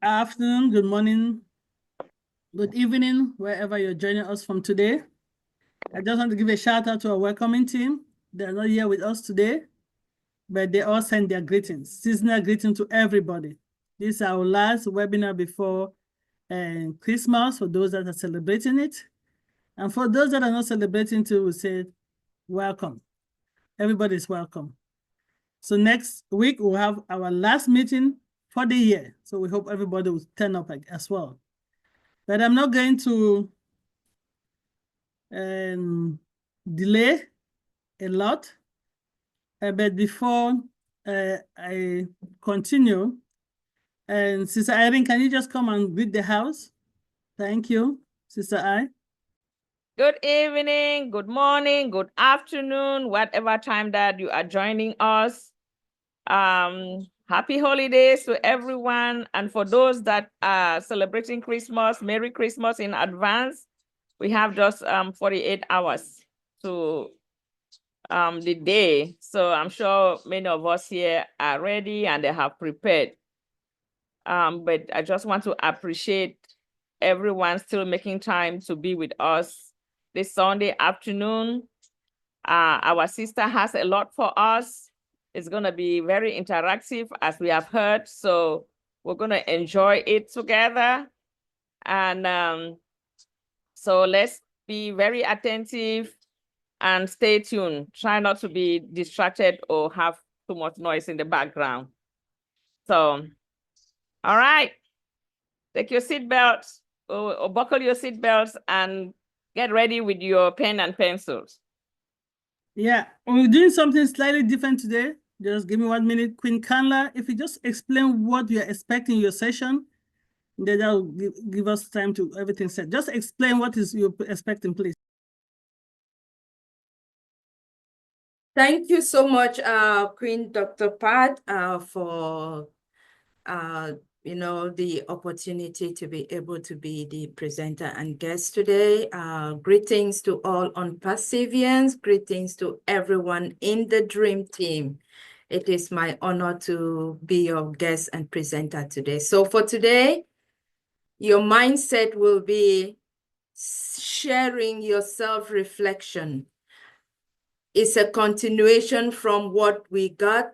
afternoon, good morning, good evening, wherever you're joining us from today. I just want to give a shout out to our welcoming team. They're not here with us today, but they all send their greetings. Seasonal greeting to everybody. This is our last webinar before Christmas for those that are celebrating it. And for those that are not celebrating too, we say welcome. Everybody's welcome. So next week, we'll have our last meeting for the year. So we hope everybody will turn up as well. But I'm not going to delay a lot. But before I continue, and Sister Irene, can you just come and greet the house? Thank you, Sister I. Good evening, good morning, good afternoon, whatever time that you are joining us. Happy holidays to everyone. And for those that are celebrating Christmas, Merry Christmas in advance. We have just 48 hours to the day. So I'm sure many of us here are ready and they have prepared. But I just want to appreciate everyone still making time to be with us this Sunday afternoon. Our sister has a lot for us. It's going to be very interactive, as we have heard. So we're going to enjoy it together. And so let's be very attentive and stay tuned. Try not to be distracted or have too much noise in the background. So, all right. Take your seatbelts or buckle your seatbelts and get ready with your pen and pencils. Yeah, we're doing something slightly different today. Just give me 1 minute. Queen Kanla, if you just explain what you're expecting in your session, then that'll give us time to everything said. Just explain what is you're expecting, please. Thank you so much, Queen Dr. Pat, for the opportunity to be able to be the presenter and guest today. Greetings to all ONPASSIVians. Greetings to everyone in the Dream Team. It is my honor to be your guest and presenter today. So for today, your mindset will be sharing your self-reflection. It's a continuation from what we got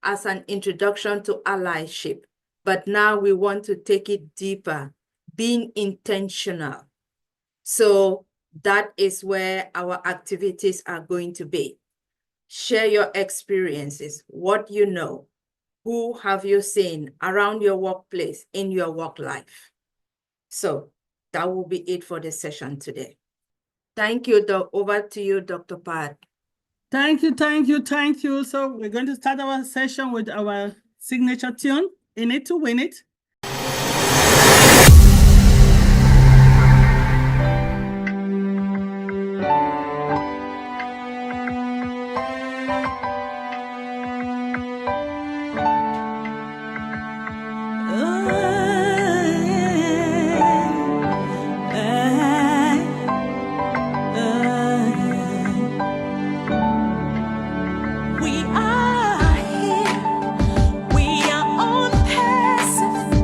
as an introduction to allyship. But now we want to take it deeper, being intentional. So that is where our activities are going to be. Share your experiences, what you know, who have you seen around your workplace, in your work life. So that will be it for the session today. Thank you. Over to you, Dr. Pat. Thank you, thank you, thank you. So we're going to start our session with our signature tune, In It to Win It. We are here, we are on passive.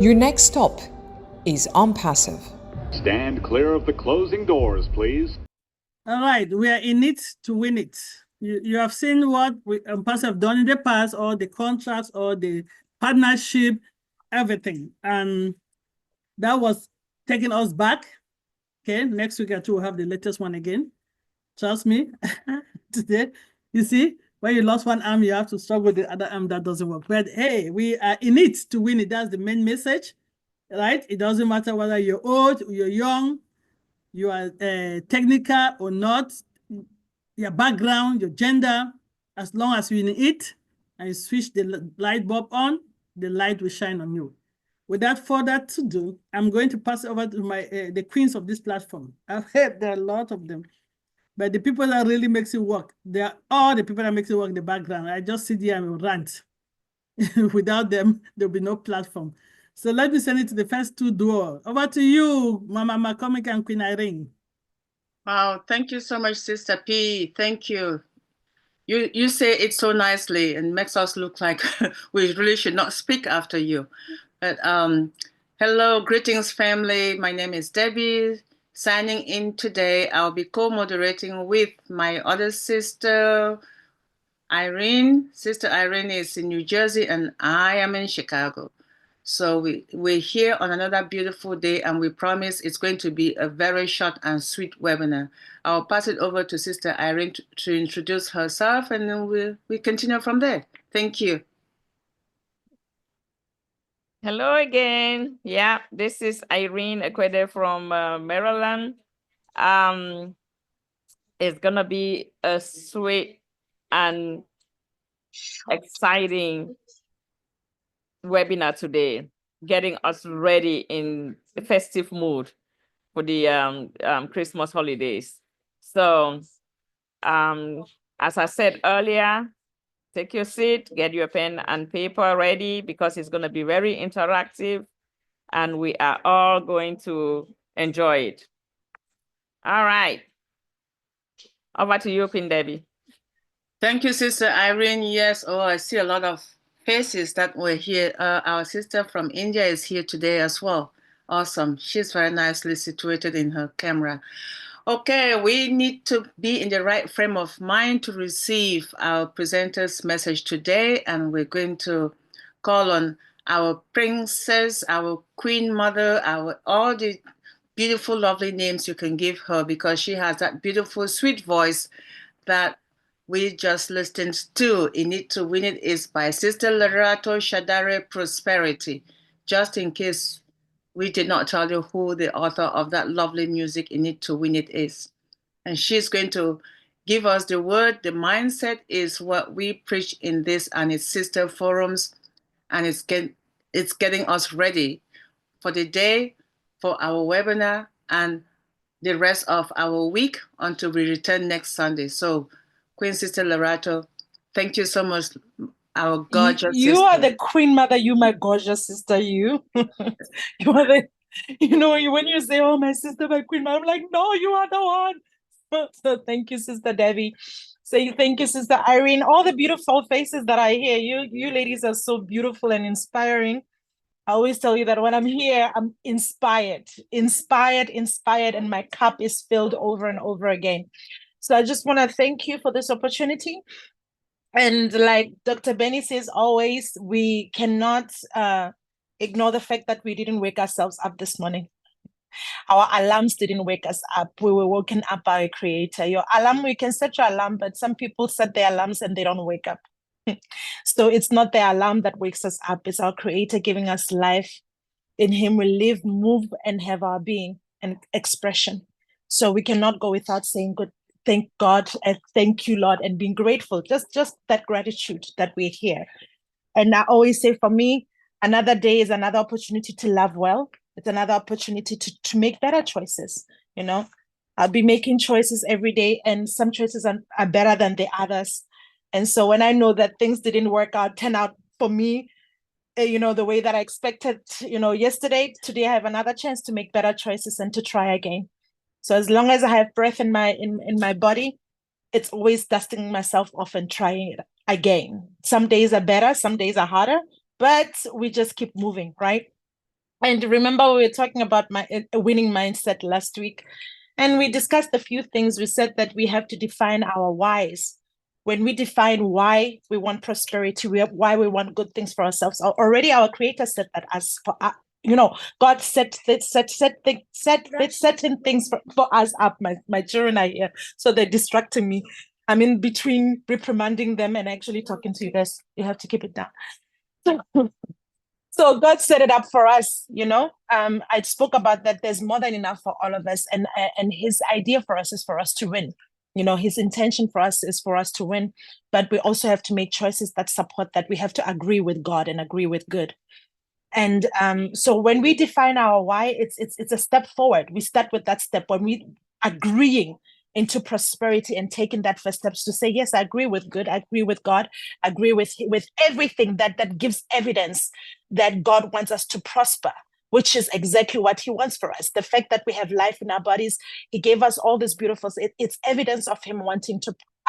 Your next stop is ONPASSIVE. Stand clear of the closing doors, please. All right, we are in it to win it. You have seen what we ONPASSIVE have done in the past, or the contracts, or the partnership, everything. And that was taking us back. Okay, next week or two, we'll have the latest one again. Trust me. Today, you see, when you lost one arm, you have to struggle with the other arm that doesn't work. But hey, we are in it to win it. That's the main message, right? It doesn't matter whether you're old, you're young, you are technical or not, your background, your gender, as long as you're in it and you switch the light bulb on, the light will shine on you. Without further ado, I'm going to pass over to my the queens of this platform. I've heard there are a lot of them, but the people that really makes it work, they are all the people that makes it work in the background. I just sit here and rant. Without them, there'll be no platform. So let me send it to the first two duo. Over to you, Mama McCormick and Queen Irene. Wow, thank you so much, Sister P. Thank you. You say it so nicely and makes us look like we really should not speak after you. But hello, greetings, family. My name is Debbie. Signing in today, I'll be co-moderating with my other sister, Irene. Sister Irene is in New Jersey and I am in Chicago. So we're here on another beautiful day, and we promise it's going to be a very short and sweet webinar. I'll pass it over to Sister Irene to introduce herself, and then we continue from there. Thank you. Hello again. Yeah, this is Irene Ekwede from Maryland. It's gonna be a sweet and exciting webinar today, getting us ready in the festive mood for the Christmas holidays. So as I said earlier, take your seat, get your pen and paper ready, because it's going to be very interactive and we are all going to enjoy it. All right. Over to you, Queen Debbie. Thank you, Sister Irene. Yes, I see a lot of faces that were here. Our sister from India is here today as well. Awesome. She's very nicely situated in her camera. Okay, we need to be in the right frame of mind to receive our presenter's message today, and we're going to call on our princess, our queen mother, all the beautiful, lovely names you can give her, because she has that beautiful, sweet voice that we just listened to. In It to Win It is by Sister Lerato Shadare Prosperity. Just in case we did not tell you who the author of that lovely music In It to Win It is. And she's going to give us the word. The mindset is what we preach in this and its sister forums. And it's getting us ready for the day, for our webinar, and the rest of our week until we return next Sunday. So, Queen Sister Lerato, thank you so much, our gorgeous you sister. are the queen mother, you my gorgeous sister, you. You are the, when you say, oh, my sister, my queen mother, I'm like, no, you are the one. So thank you, Sister Debbie. Say thank you, Sister Irene. All the beautiful faces that I hear, you ladies are so beautiful and inspiring. I always tell you that when I'm here, I'm inspired, and my cup is filled over and over again. So I just want to thank you for this opportunity. And like Dr. Benny says always, we cannot ignore the fact that we didn't wake ourselves up this morning. Our alarms didn't wake us up. We were woken up by a creator. Your alarm, we can set your alarm, but some people set their alarms and they don't wake up. So it's not the alarm that wakes us up. It's our creator giving us life. In him we live, move, and have our being and expression. So we cannot go without saying good. Thank God and thank you, Lord, and being grateful. Just that gratitude that we're here. And I always say, for me, another day is another opportunity to love well. It's another opportunity to make better choices. I'll be making choices every day, and some choices are better than the others. And so when I know that things didn't turn out for me, the way that I expected, yesterday, today I have another chance to make better choices and to try again. So as long as I have breath in my body, it's always dusting myself off and trying it again. Some days are better, some days are harder, but we just keep moving, right? And remember, we were talking about a winning mindset last week, and we discussed a few things. We said that we have to define our whys. When we define why we want prosperity, why we want good things for ourselves, already our Creator said that as for God set certain things for us up. My children are here, so they're distracting me. I'm in between reprimanding them and actually talking to you guys. You have to keep it down. So God set it up for us, I spoke about that. There's more than enough for all of us. And his idea for us is for us to win. His intention for us is for us to win. But we also have to make choices that support that. We have to agree with God and agree with good. And so when we define our why, it's a step forward. We start with that step when we agreeing into prosperity and taking that first steps to say, yes, I agree with good, I agree with God, I agree with everything that gives evidence that God wants us to prosper, which is exactly what he wants for us. The fact that we have life in our bodies, he gave us all this beautiful, it's evidence of him wanting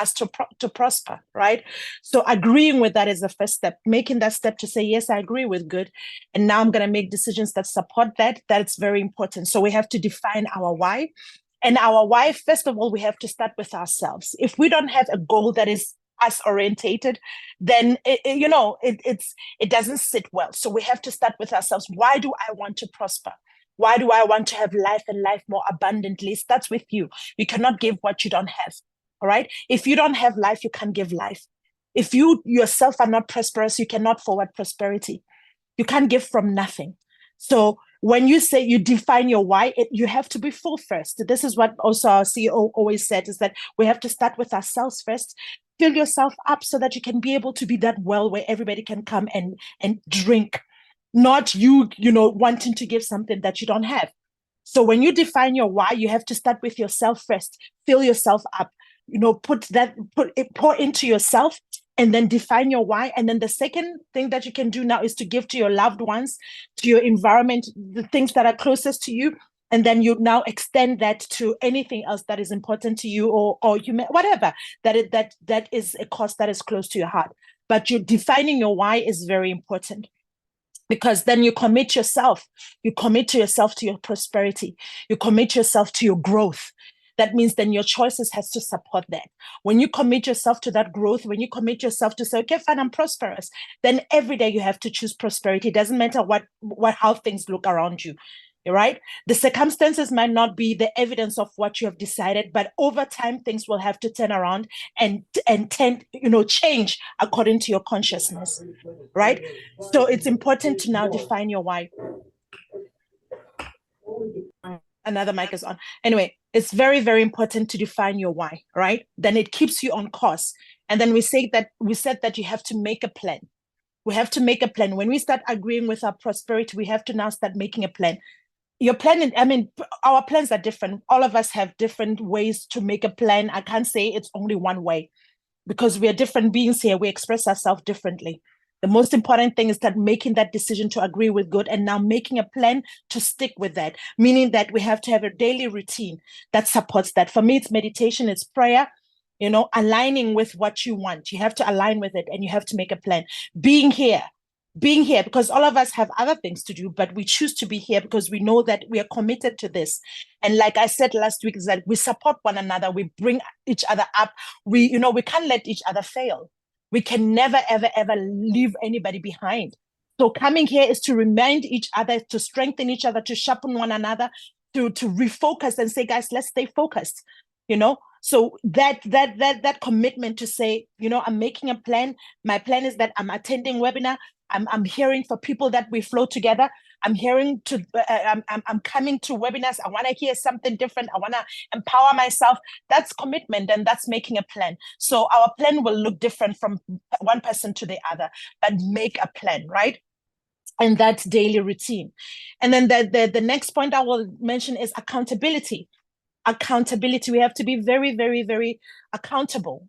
us to prosper, right? So agreeing with that is the first step, making that step to say, yes, I agree with good. And now I'm going to make decisions that support that. That's very important. So we have to define our why. And our why, first of all, we have to start with ourselves. If we don't have a goal that is us orientated, then it doesn't sit well. So we have to start with ourselves. Why do I want to prosper? Why do I want to have life and life more abundantly? It starts with you. You cannot give what you don't have. All right. If you don't have life, you can't give life. If you yourself are not prosperous, you cannot forward prosperity. You can't give from nothing. So when you say you define your why, you have to be full first. This is what also our CEO always said, is that we have to start with ourselves first. Fill yourself up so that you can be able to be that well where everybody can come and drink, not you wanting to give something that you don't have. So when you define your why, you have to start with yourself first. Fill yourself up, pour into yourself, and then define your why. And then the second thing that you can do now is to give to your loved ones, to your environment, the things that are closest to you. And then you now extend that to anything else that is important to you, or whatever that is a cause that is close to your heart. But you're defining your why is very important, because then you commit yourself. You commit to yourself to your prosperity. You commit yourself to your growth. That means then your choices has to support that. When you commit yourself to that growth, when you commit yourself to say, okay, fine, I'm prosperous, then every day you have to choose prosperity. It doesn't matter how things look around you, right? The circumstances might not be the evidence of what you have decided, but over time, things will have to turn around and change according to your consciousness, right? So it's important to now define your why. Another mic is on. Anyway, it's very, very important to define your why, right? Then it keeps you on course. And then we said that you have to make a plan. We have to make a plan. When we start agreeing with our prosperity, we have to now start making a plan. Your plan, our plans are different. All of us have different ways to make a plan. I can't say it's only one way, because we are different beings here. We express ourselves differently. The most important thing is that making that decision to agree with good, and now making a plan to stick with that, meaning that we have to have a daily routine that supports that. For me, it's meditation, it's prayer, aligning with what you want. You have to align with it, and you have to make a plan. Being here, because all of us have other things to do, but we choose to be here because we know that we are committed to this. And like I said last week, is that we support one another, we bring each other up. We can't let each other fail. We can never, ever, ever leave anybody behind. So coming here is to remind each other, to strengthen each other, to sharpen one another, to refocus and say, guys, let's stay focused, So that commitment to say, I'm making a plan. My plan is that I'm attending webinar. I'm hearing for people that we flow together. I'm coming to webinars. I want to hear something different. I want to empower myself. That's commitment, and that's making a plan. So our plan will look different from one person to the other, but make a plan, right? And that's daily routine. And then the next point I will mention is accountability. We have to be very, very, very accountable,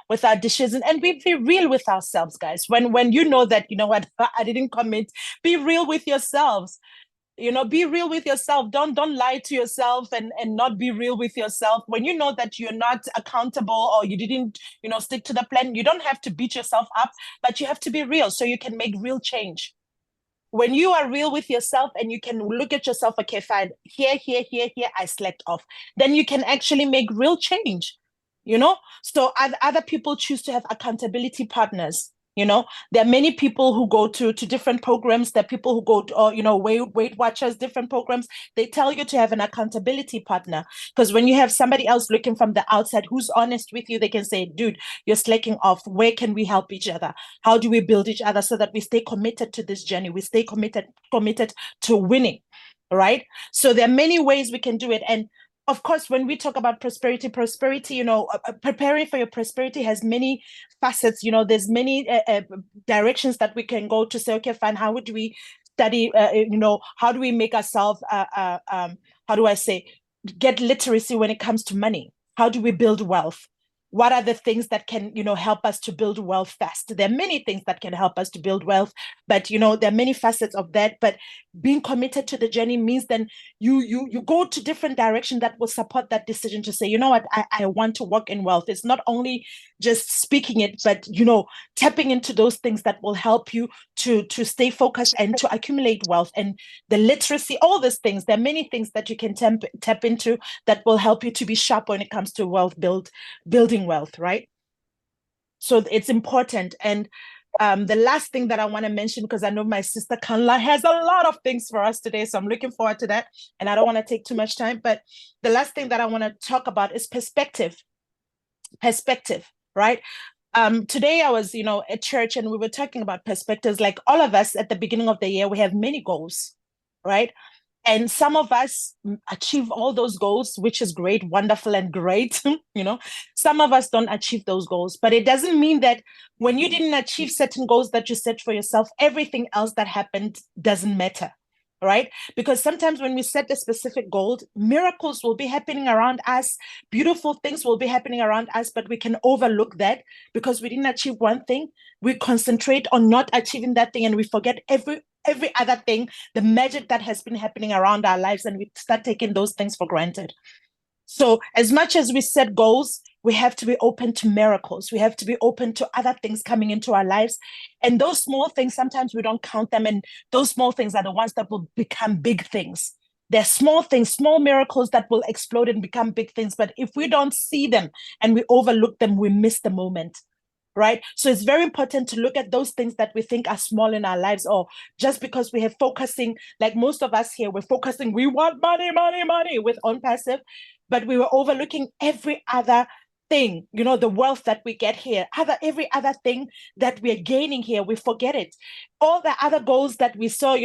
with our decisions, and be real with ourselves, guys. When you know that, what, I didn't commit, be real with yourselves. Be real with yourself. Don't lie to yourself and not be real with yourself. When you know that you're not accountable, or you didn't, stick to the plan, you don't have to beat yourself up, but you have to be real so you can make real change. when you are real with yourself and you can look at yourself, okay, fine, here, I slacked off, then you can actually make real change, you know? So other people choose to have accountability partners. You know, there are many people who go to different programs. There are people who go to, Weight Watchers, different programs. They tell you to have an accountability partner, because when you have somebody else looking from the outside who's honest with you, they can say, dude, you're slacking off. Where can we help each other? How do we build each other so that we stay committed to this journey? We stay committed to winning, right? So there are many ways we can do it. And of course, when we talk about prosperity, preparing for your prosperity has many facets. You know, there's many directions that we can go to say, okay, fine, how would we study? How do we make ourselves, how do I say, get literacy when it comes to money? How do we build wealth? What are the things that can, help us to build wealth fast? There are many things that can help us to build wealth, but, there are many facets of that. But being committed to the journey means then you go to different directions that will support that decision to say, you know what, I want to work in wealth. It's not only just speaking it, but, tapping into those things that will help you to stay focused and to accumulate wealth, and the literacy, all these things. There are many things that you can tap into that will help you to be sharp when it comes to building wealth, right? So it's important. And the last thing that I want to mention, because I know my sister Kanla has a lot of things for us today, so I'm looking forward to that, and I don't want to take too much time, but the last thing that I want to talk about is perspective, right? Today I was, at church, and we were talking about perspectives. Like all of us at the beginning of the year, we have many goals, right? And some of us achieve all those goals, which is great, wonderful, and great. Some of us don't achieve those goals, but it doesn't mean that when you didn't achieve certain goals that you set for yourself, everything else that happened doesn't matter, right? Because sometimes when we set a specific goal, miracles will be happening around us, beautiful things will be happening around us, but we can overlook that because we didn't achieve one thing. We concentrate on not achieving that thing, and we forget every other thing, the magic that has been happening around our lives, and we start taking those things for granted. So as much as we set goals, we have to be open to miracles. We have to be open to other things coming into our lives. And those small things, sometimes we don't count them. And those small things are the ones that will become big things. They're small things, small miracles that will explode and become big things. But if we don't see them and we overlook them, we miss the moment. Right? So it's very important to look at those things that we think are small in our lives, or just because we have focusing, like most of us here, we're focusing, we want money with ONPASSIVE, but we were overlooking every other thing, the wealth that we get here, every other thing that we're gaining here, we forget it. All the other goals that we saw,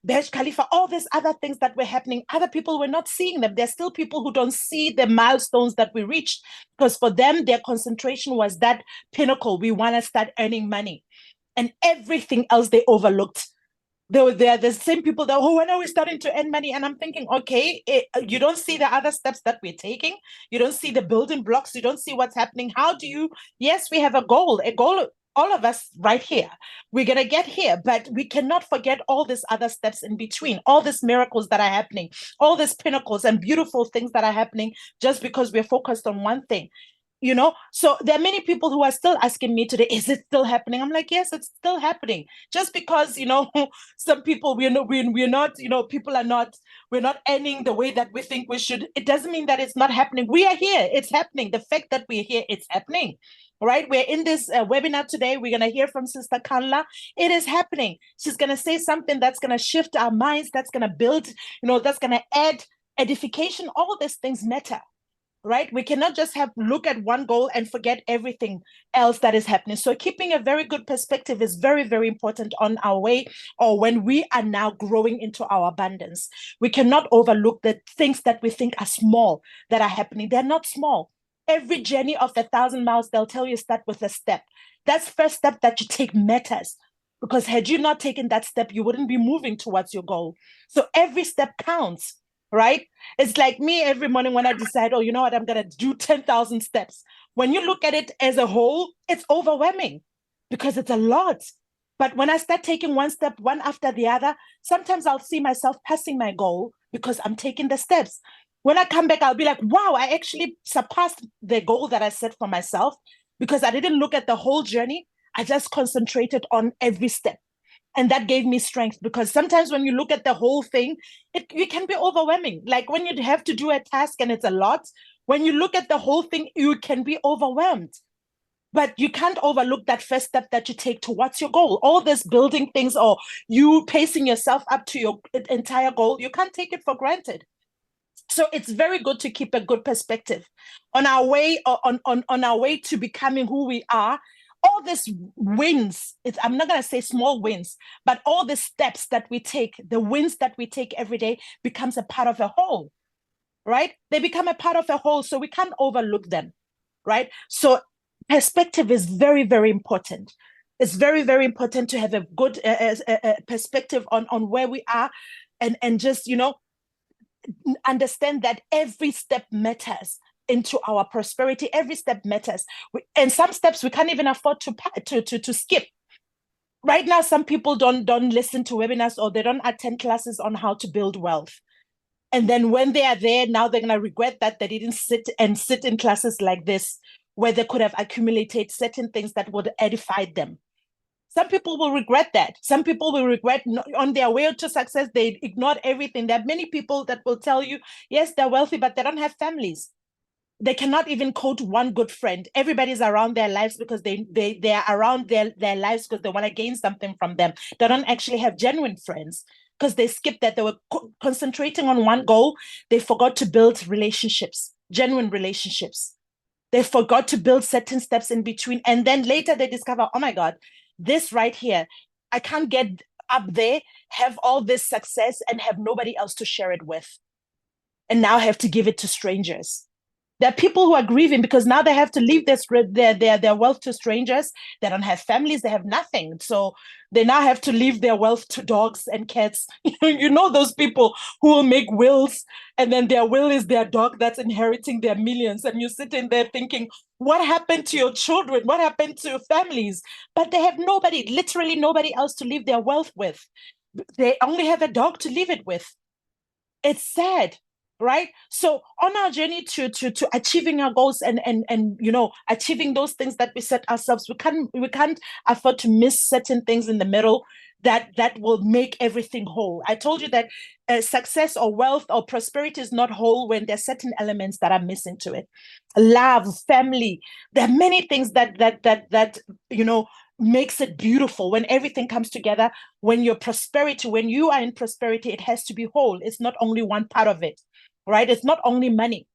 Burj Khalifa, all these other things that were happening, other people were not seeing them. There's still people who don't see the milestones that we reached, because for them, their concentration was that pinnacle. We want to start earning money, and everything else they overlooked. They're the same people that, when are we starting to earn money? And I'm thinking, okay, you don't see the other steps that we're taking. You don't see the building blocks. You don't see what's happening. How do you, yes, we have a goal, all of us right here. We're going to get here, but we cannot forget all these other steps in between, all these miracles that are happening, all these pinnacles and beautiful things that are happening just because we're focused on one thing. So there are many people who are still asking me today, is it still happening? I'm like, yes, it's still happening. Just because, some people, we're not, people are not, we're not earning the way that we think we should. It doesn't mean that it's not happening. We are here. It's happening. The fact that we're here, it's happening. Right? We're in this webinar today. We're going to hear from Sister Kanla. It is happening. She's going to say something that's going to shift our minds, that's going to build, that's going to add edification. All these things matter. Right? We cannot just look at one goal and forget everything else that is happening. So keeping a very good perspective is very, very important on our way, or when we are now growing into our abundance. We cannot overlook the things that we think are small that are happening. They're not small. Every journey of 1,000 miles, they'll tell you start with a step. That first step that you take matters, because had you not taken that step, you wouldn't be moving towards your goal. So every step counts. Right? It's like me every morning when I decide, you know what, I'm going to do 10,000 steps. When you look at it as a whole, it's overwhelming because it's a lot. But when I start taking one step, one after the other, sometimes I'll see myself passing my goal because I'm taking the steps. When I come back, I'll be like, wow, I actually surpassed the goal that I set for myself because I didn't look at the whole journey. I just concentrated on every step. And that gave me strength, because sometimes when you look at the whole thing, it can be overwhelming. Like when you have to do a task and it's a lot, when you look at the whole thing, you can be overwhelmed. But you can't overlook that first step that you take towards your goal. All this building things, or you pacing yourself up to your entire goal, you can't take it for granted. So it's very good to keep a good perspective on our way, on our way to becoming who we are. All these wins, I'm not going to say small wins, but all the steps that we take, the wins that we take every day becomes a part of a whole, right? They become a part of a whole, so we can't overlook them, right? So perspective is very, very important. It's very, very important to have a good perspective on where we are, and just, understand that every step matters into our prosperity. Every step matters, and some steps we can't even afford to skip. Right now, some people don't listen to webinars, or they don't attend classes on how to build wealth. And then when they are there, now they're going to regret that they didn't sit in classes like this, where they could have accumulated certain things that would edify them. Some people will regret that. Some people will regret on their way to success, they ignored everything. There are many people that will tell you, yes, they're wealthy, but they don't have families. They cannot even quote one good friend. Everybody's around their lives because they are around their lives because they want to gain something from them. They don't actually have genuine friends because they skipped that. They were concentrating on one goal. They forgot to build relationships, genuine relationships. They forgot to build certain steps in between. And then later they discover, oh my God, this right here, I can't get up there, have all this success and have nobody else to share it with. And now I have to give it to strangers. There are people who are grieving because now they have to leave their wealth to strangers. They don't have families, they have nothing. So they now have to leave their wealth to dogs and cats. You know those people who will make wills, and then their will is their dog that's inheriting their millions. And you're sitting there thinking, what happened to your children? What happened to your families? But they have nobody, literally nobody else to leave their wealth with. They only have a dog to leave it with. It's sad. Right. So on our journey to achieving our goals and achieving those things that we set ourselves, we can't afford to miss certain things in the middle that will make everything whole. I told you that success or wealth or prosperity is not whole when there's certain elements that are missing to it. Love, family. There are many things that makes it beautiful when everything comes together. When you are in prosperity, it has to be whole. It's not only one part of it. Right? It's not only money.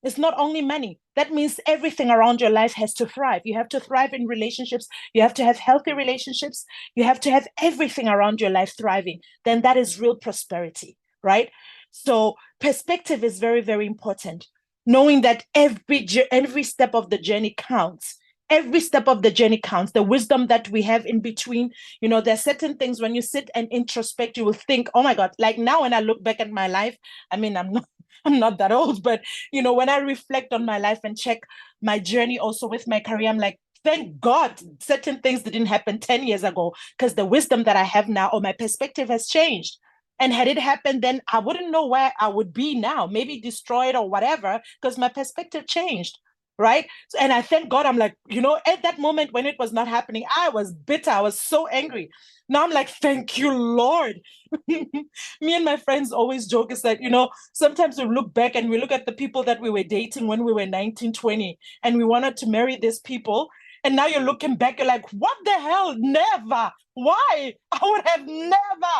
It's not only money. That means everything around your life has to thrive. You have to thrive in relationships. You have to have healthy relationships. You have to have everything around your life thriving. Then that is real prosperity, right? So perspective is very, very important. Knowing that every step of the journey counts. Every step of the journey counts. The wisdom that we have in between, there's certain things when you sit and introspect, you will think, oh my God, like now when I look back at my life, I mean, I'm not that old, but when I reflect on my life and check my journey also with my career, I'm like, thank God certain things didn't happen 10 years ago, because the wisdom that I have now, or my perspective has changed. And had it happened, then I wouldn't know where I would be now, maybe destroyed or whatever, because my perspective changed. Right. And I thank God, I'm like, at that moment when it was not happening, I was bitter. I was so angry. Now I'm like, thank you, Lord. Me and my friends always joke is that, sometimes we look back and we look at the people that we were dating when we were 19, 20, and we wanted to marry these people. And now you're looking back, you're like, what the hell? Never. Why? I would have never.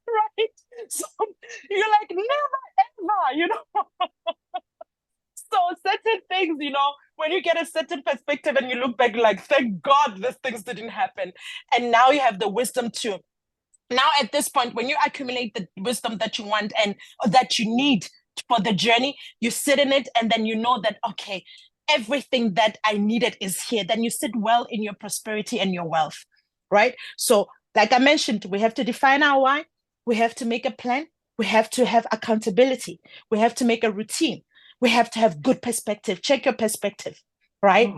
Right. So you're like, never, ever, So certain things, when you get a certain perspective and you look back, like, thank God these things didn't happen. And now you have the wisdom to, now at this point, when you accumulate the wisdom that you want and that you need for the journey, you sit in it and then you know that, okay, everything that I needed is here. Then you sit well in your prosperity and your wealth, right? So like I mentioned, we have to define our why. We have to make a plan. We have to have accountability. We have to make a routine. We have to have good perspective. Check your perspective, right?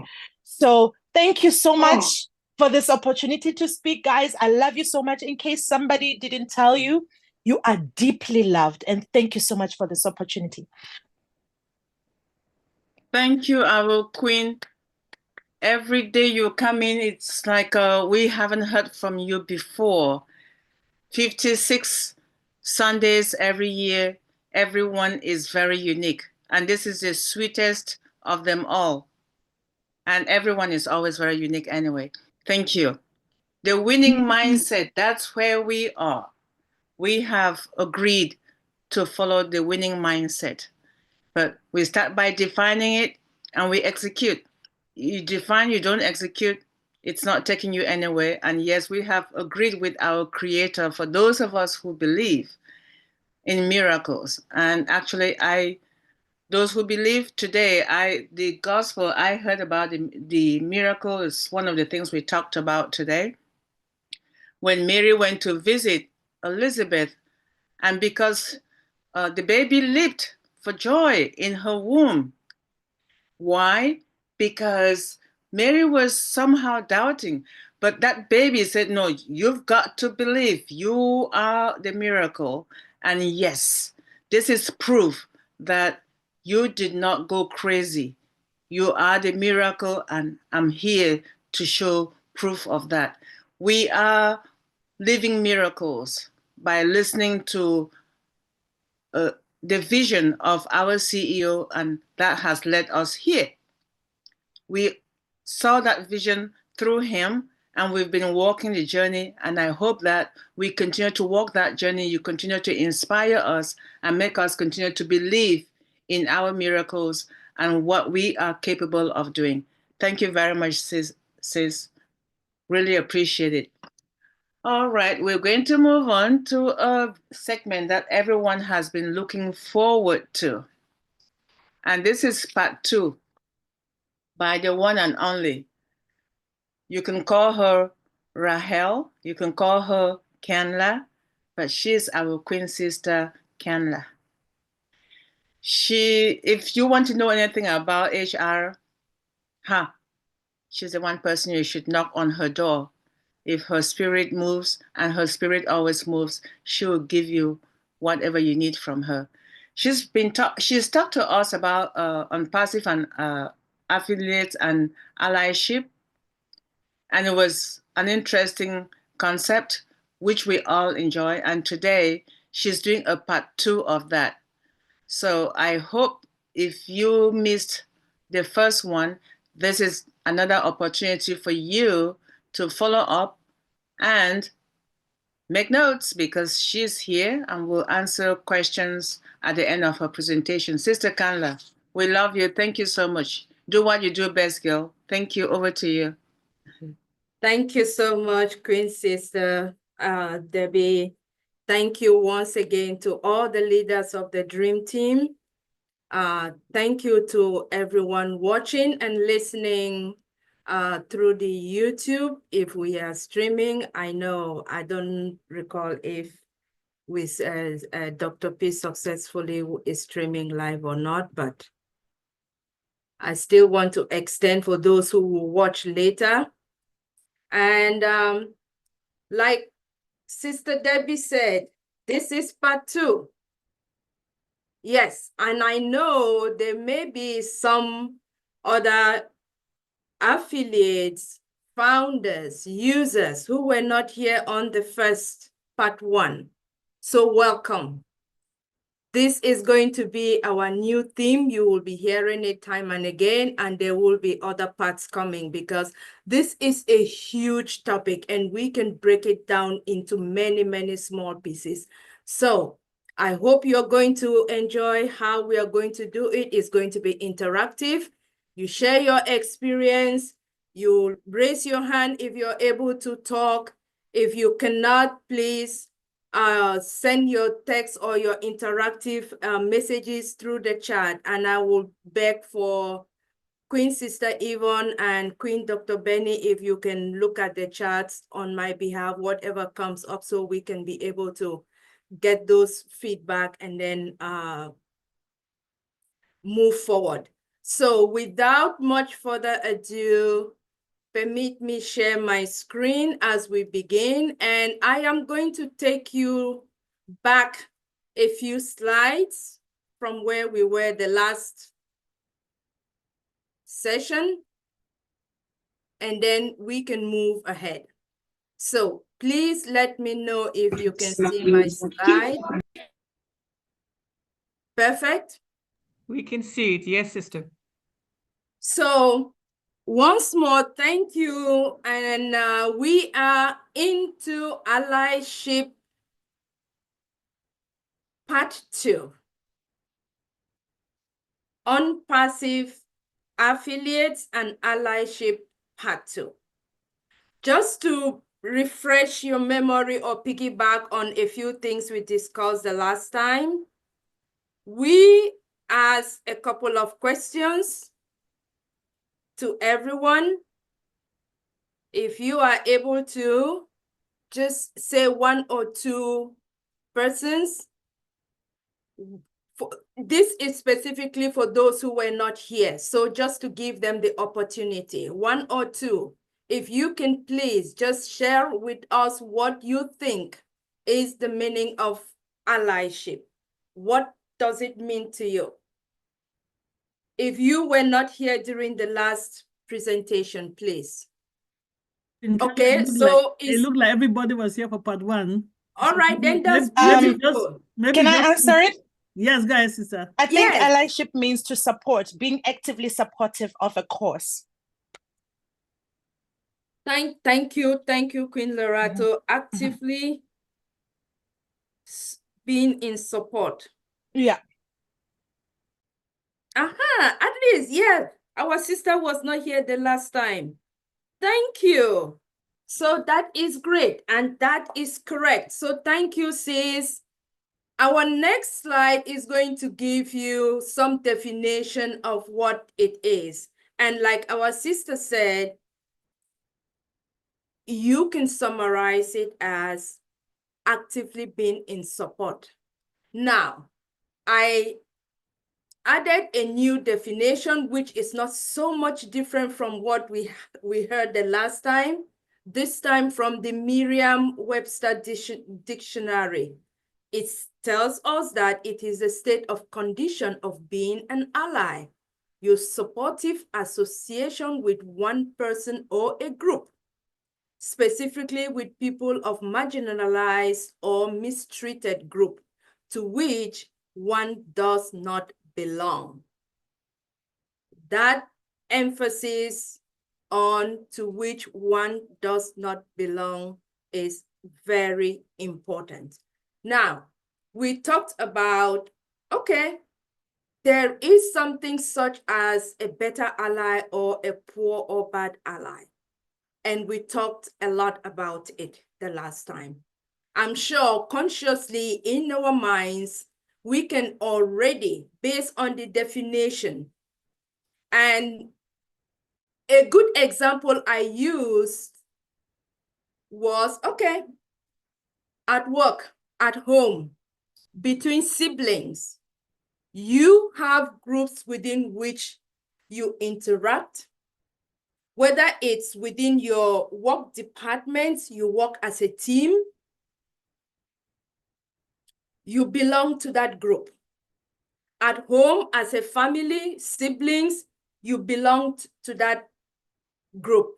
So thank you so much for this opportunity to speak, guys. I love you so much. In case somebody didn't tell you, you are deeply loved. And thank you so much for this opportunity. Thank you, our queen. every day you come in, it's like we haven't heard from you before. 56 Sundays every year, everyone is very unique. And this is the sweetest of them all. And everyone is always very unique anyway. Thank you. The winning mindset, that's where we are. We have agreed to follow the winning mindset. But we start by defining it and we execute. You define, you don't execute, it's not taking you anywhere. And yes, we have agreed with our Creator for those of us who believe in miracles. And actually, those who believe today, the gospel I heard about the miracle is one of the things we talked about today. When Mary went to visit Elizabeth, and because the baby leaped for joy in her womb. Why? Because Mary was somehow doubting, but that baby said, no, you've got to believe. You are the miracle. And yes, this is proof that you did not go crazy. You are the miracle, and I'm here to show proof of that. We are living miracles by listening to the vision of our CEO, and that has led us here. We saw that vision through him, and we've been walking the journey, and I hope that we continue to walk that journey. You continue to inspire us and make us continue to believe in our miracles and what we are capable of doing. Thank you very much, sis. Really appreciate it. All right, we're going to move on to a segment that everyone has been looking forward to. And this is part 2 by the one and only. You can call her Rahel, you can call her Kanla, but she's our queen sister, Kanla. If you want to know anything about HR, she's the one person you should knock on her door. If her spirit moves, and her spirit always moves, she will give you whatever you need from her. She's talked to us about ONPASSIVE and affiliates and allyship. And it was an interesting concept, which we all enjoy. And today she's doing a part 2 of that. So I hope if you missed the first one, this is another opportunity for you to follow up and make notes, because she's here and will answer questions at the end of her presentation. Sister Kanla, we love you. Thank you so much. Do what you do best, girl. Thank you. Over to you. Thank you so much, Queen Sister Debbie. Thank you once again to all the leaders of the Dream Team. Thank you to everyone watching and listening through the YouTube. If we are streaming, I don't recall if with Dr. P successfully is streaming live or not, but I still want to extend for those who will watch later. And like Sister Debbie said, this is part 2. Yes, and I know there may be some other affiliates, founders, users who were not here on the first part 1. So welcome. This is going to be our new theme. You will be hearing it time and again, and there will be other parts coming because this is a huge topic and we can break it down into many, many small pieces. So I hope you're going to enjoy how we are going to do it. It's going to be interactive. You share your experience. You raise your hand if you're able to talk. If you cannot, please send your text or your interactive messages through the chat, and I will beg for Queen Sister Yvonne and Queen Dr. Benny if you can look at the chats on my behalf, whatever comes up, so we can be able to get those feedback and then move forward. So without much further ado, permit me share my screen as we begin, and I am going to take you back a few slides from where we were the last session. and then we can move ahead. So please let me know if you can see my slide. Perfect. We can see it. Yes, sister. So once more, thank you. And we are into allyship part 2. ONPASSIVE affiliates and allyship part 2. Just to refresh your memory or piggyback on a few things we discussed the last time, we asked a couple of questions to everyone. If you are able to, just say 1 or 2 persons. This is specifically for those who were not here. So just to give them the opportunity, 1 or 2. If you can please just share with us what you think is the meaning of allyship. What does it mean to you? If you were not here during the last presentation, please. Okay, so it looked like everybody was here for part 1. All right, then that's beautiful. Can I answer it? Yes, go ahead, sister. I think allyship means to support, being actively supportive of a cause. Thank you, Queen Lerato. Actively being in support. Yeah. At least, yeah. Our sister was not here the last time. Thank you. So that is great, and that is correct. So thank you, sis. Our next slide is going to give you some definition of what it is. And like our sister said, you can summarize it as actively being in support. Now, I added a new definition, which is not so much different from what we heard the last time, this time from the Merriam-Webster dictionary. It tells us that it is a state of condition of being an ally, your supportive association with one person or a group, specifically with people of marginalized or mistreated group to which one does not belong. That emphasis on to which one does not belong is very important. Now, we talked about, okay, there is something such as a better ally or a poor or bad ally. And we talked a lot about it the last time. I'm sure consciously in our minds, we can already, based on the definition, and a good example I used was, okay, at work, at home, between siblings, you have groups within which you interact, whether it's within your work department, you work as a team, you belong to that group. At home, as a family, siblings, you belong to that group.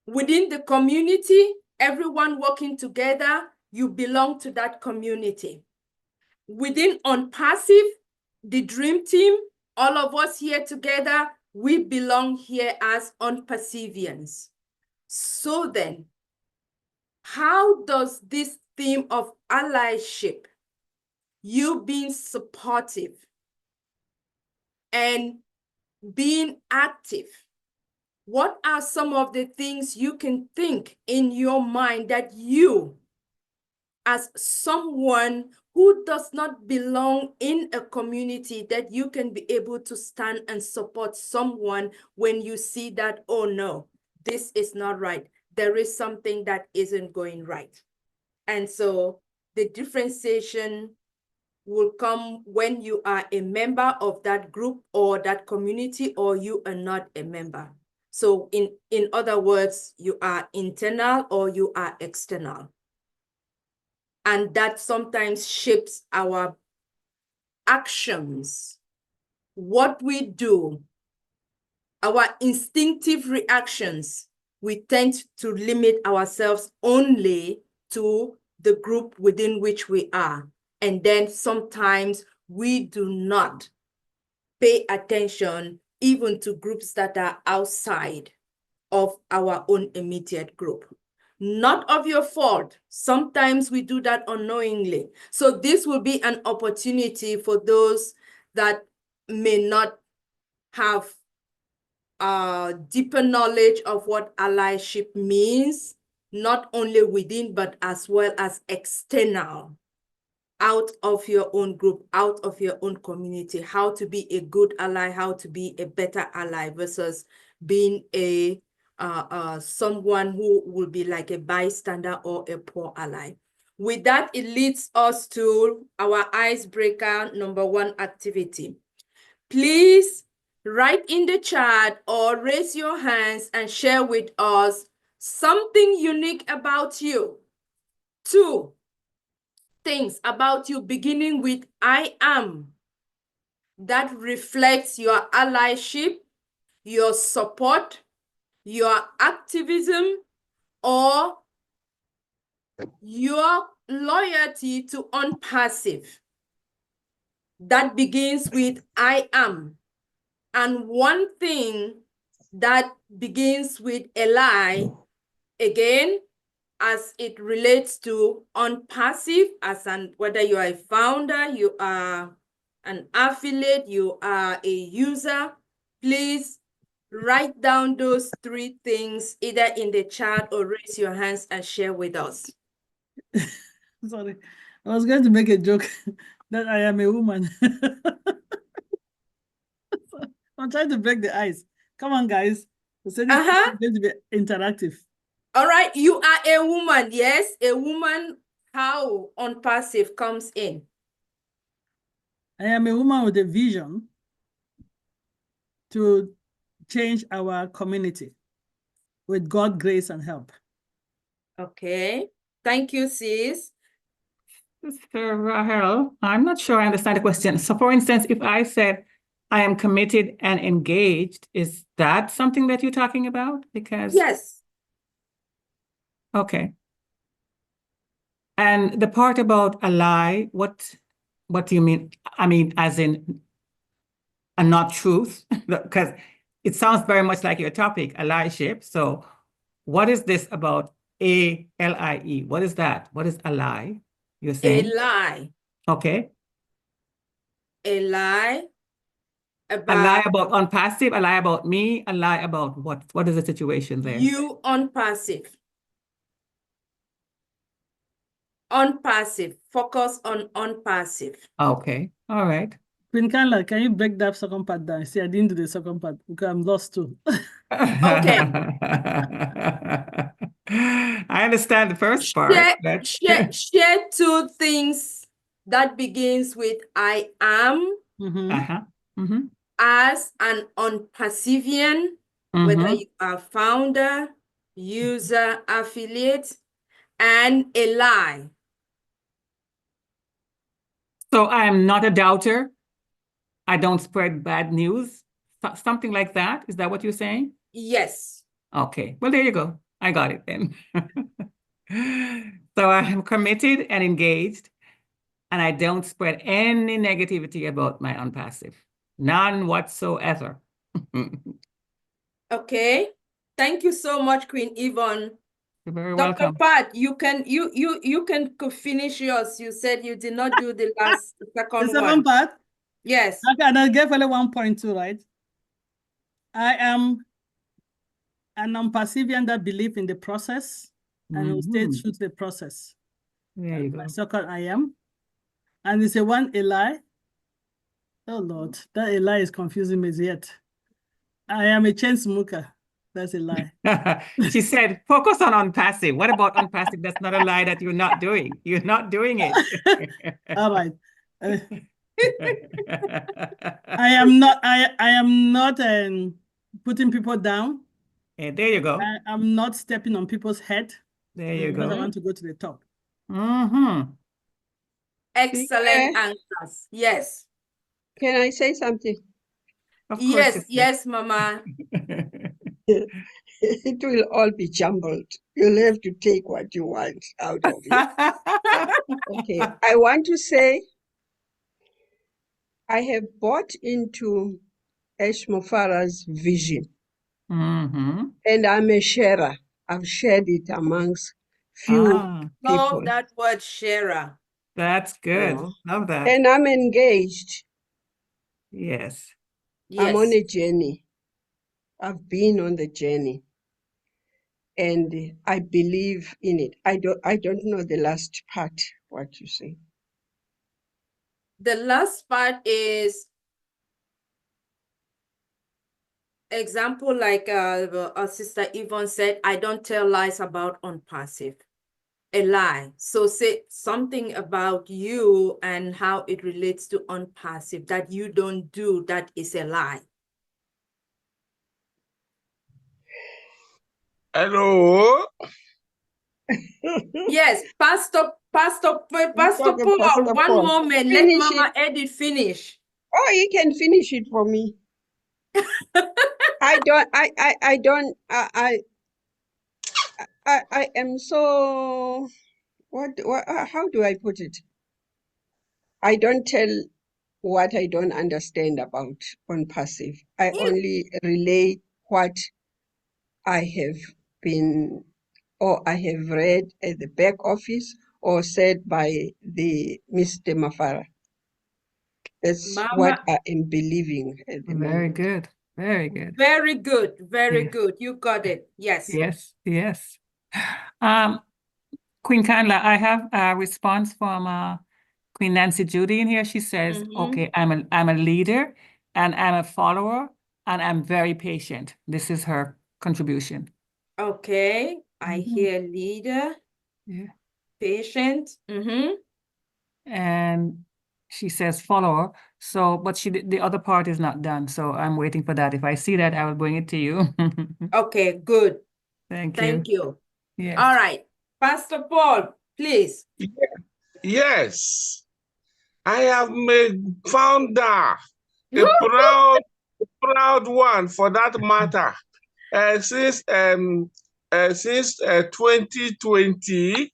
Within the community, everyone working together, you belong to that community. Within ONPASSIVE, the dream team, all of us here together, we belong here as ONPASSIVians. So then, how does this theme of allyship, you being supportive and being active, what are some of the things you can think in your mind that you, as someone who does not belong in a community, that you can be able to stand and support someone when you see that, oh no, this is not right. There is something that isn't going right. And so the differentiation will come when you are a member of that group or that community, or you are not a member. So in other words, you are internal or you are external. And that sometimes shapes our actions, what we do, our instinctive reactions, we tend to limit ourselves only to the group within which we are. And then sometimes we do not pay attention even to groups that are outside of our own immediate group. Not of your fault. Sometimes we do that unknowingly. So this will be an opportunity for those that may not have deeper knowledge of what allyship means, not only within, but as well as external, out of your own group, out of your own community, how to be a good ally, how to be a better ally versus being a someone who will be like a bystander or a poor ally. With that, it leads us to our icebreaker #1 activity. Please write in the chat or raise your hands and share with us something unique about you. 2 things about you beginning with I am that reflects your allyship, your support, your activism, or your loyalty to ONPASSIVE. That begins with I am. And one thing that begins with a lie, again, as it relates to ONPASSIVE, whether you are a founder, you are an affiliate, you are a user, please write down those 3 things either in the chat or raise your hands and share with us. Sorry, I was going to make a joke that I am a woman. I'm trying to break the ice. Come on, guys. So this is going to be interactive. All right, you are a woman, yes, a woman. How ONPASSIVE comes in? I am a woman with a vision to change our community with God's grace and help. Okay, thank you, sis. Sister Rahel, I'm not sure I understand the question. So for instance, if I said I am committed and engaged, is that something that you're talking about? Because yes. Okay. And the part about a lie, what do you mean? I mean, as in a not truth? Because it sounds very much like your topic, allyship. So what is this about ALIE? What is that? What is a lie? You're saying? A lie. Okay. A lie about... A lie about ONPASSIVE, a lie about me, a lie about what? What is the situation there? You ONPASSIVE. ONPASSIVE. Focus on ONPASSIVE. Okay. All right. Queen Kanla, can you break that second part down? See, I didn't do the second part because I'm lost too. Okay. I understand the first part. Share 2 things that begins with I am as an ONPASSIVian, whether you are founder, user, affiliate, and a lie. So I am not a doubter. I don't spread bad news. Something like that. Is that what you're saying? Yes. Okay. Well, there you go. I got it then. So I am committed and engaged, and I don't spread any negativity about my ONPASSIVE. None whatsoever. Okay. Thank you so much, Queen Yvonne. You're very Dr. welcome. Pat, you can finish yours. You said you did not do the second The second part? Yes. Okay, and I gave only 1.2, right? I am an ONPASSIVian that believe in the process and will stay true to the process. There you go. My second I am. And it's a lie. Oh Lord, that a lie is confusing me yet. I am a chain smoker. That's a lie. She said, focus on ONPASSIVE. What about ONPASSIVE? That's not a lie that you're not doing. You're not doing it. All right. I am not putting people down. Yeah, there you go. I'm not stepping on people's head. There you because go. I want to go to the top. Excellent answers. Yes. Can I say something? Of course Yes, it is. yes, Mama. It will all be jumbled. You'll have to take what you want out of it. Okay, I want to say I have bought into Ash Mufareh's vision, Mm-hmm. and I'm a sharer. I've shared it amongst few Ah, Love people. that word, sharer. that's good. Yeah. Love that. And I'm engaged. Yes. I'm on Yes. a journey. I've been on the journey, and I believe in it. I don't know the last part, what you say. The last part is example, like our sister Yvonne said, I don't tell lies about ONPASSIVE. A lie. So say something about you and how it relates to ONPASSIVE that you don't do, that is a lie. Hello. Yes, Pastor Pastor Paul, one Paul, moment, let finish Mama it. Edith finish. Oh, you can finish it for me. I am so, how do I put it? I don't tell what I don't understand about ONPASSIVE. I only relay what I have been, or I have read at the back office or said by the Mr. Mufareh. That's what Mama, I am believing at the Very moment. good. Very good. very good, very Yeah. good. You got it. Yes. Yes. Yes. Queen Kanla, I have a response from Queen Nancy Judy in here. She says, okay, I'm a leader and I'm a follower and I'm very patient. This is her contribution. Okay, I hear leader, Yeah. patient. And she says follower. So, but the other part is not done. So I'm waiting for that. If I see that, I will bring it to you. Okay, good. Thank you. Thank you. Yes. All right, Pastor Paul, please. Yes, I have made founder, a proud one for that matter. Since 2020,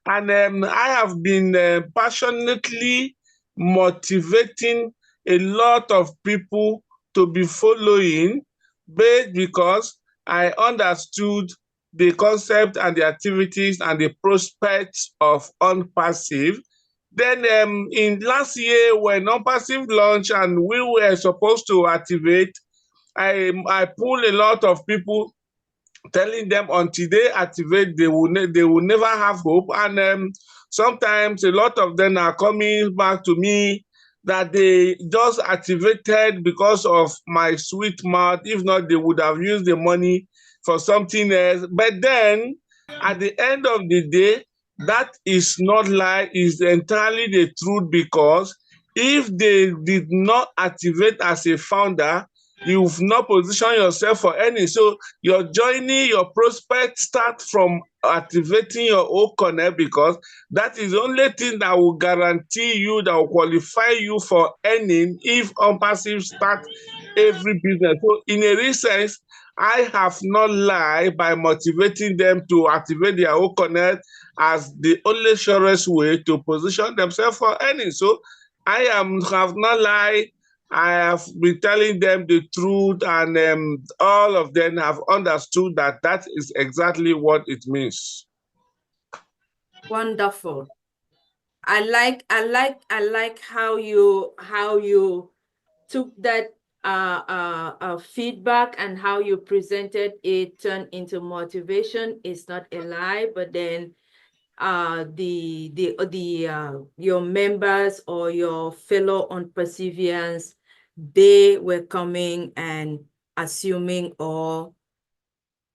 and I have been passionately motivating a lot of people to be following, based because I understood the concept and the activities and the prospects of ONPASSIVE. Then in last year, when ONPASSIVE launched and we were supposed to activate, I pulled a lot of people, telling them until they activate, they will never have hope. And sometimes a lot of them are coming back to me that they just activated because of my sweet mouth. If not, they would have used the money for something else. But then at the end of the day, that is not lie, is entirely the truth, because if they did not activate as a founder, you've not positioned yourself for any. So your journey, your prospect start from activating your own connect, because that is the only thing that will guarantee you, that will qualify you for earning if ONPASSIVE start every business. So in a real sense, I have not lied by motivating them to activate their own connect as the only surest way to position themselves for earning. So I have not lied. I have been telling them the truth, and all of them have understood that that is exactly what it means. Wonderful. I like how you took that feedback and how you presented it, turned into motivation. It's not a lie, but then your members or your fellow ONPASSIVians, they were coming and assuming or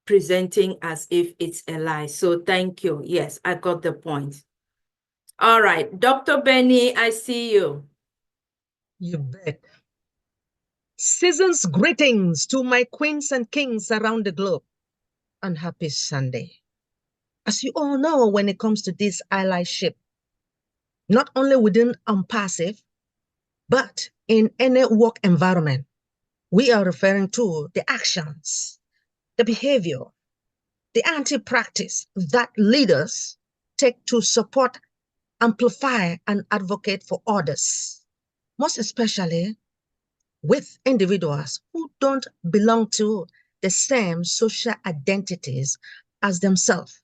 presenting as if it's a lie. So thank you. Yes, I got the point. All right, Dr. Benny, I see you. You bet. Season's greetings to my queens and kings around the globe, and happy Sunday. As you all know, when it comes to this allyship, not only within ONPASSIVE, but in any work environment, We are referring to the actions, the behavior, the anti-practice that leaders take to support, amplify, and advocate for others, most especially with individuals who don't belong to the same social identities as themselves.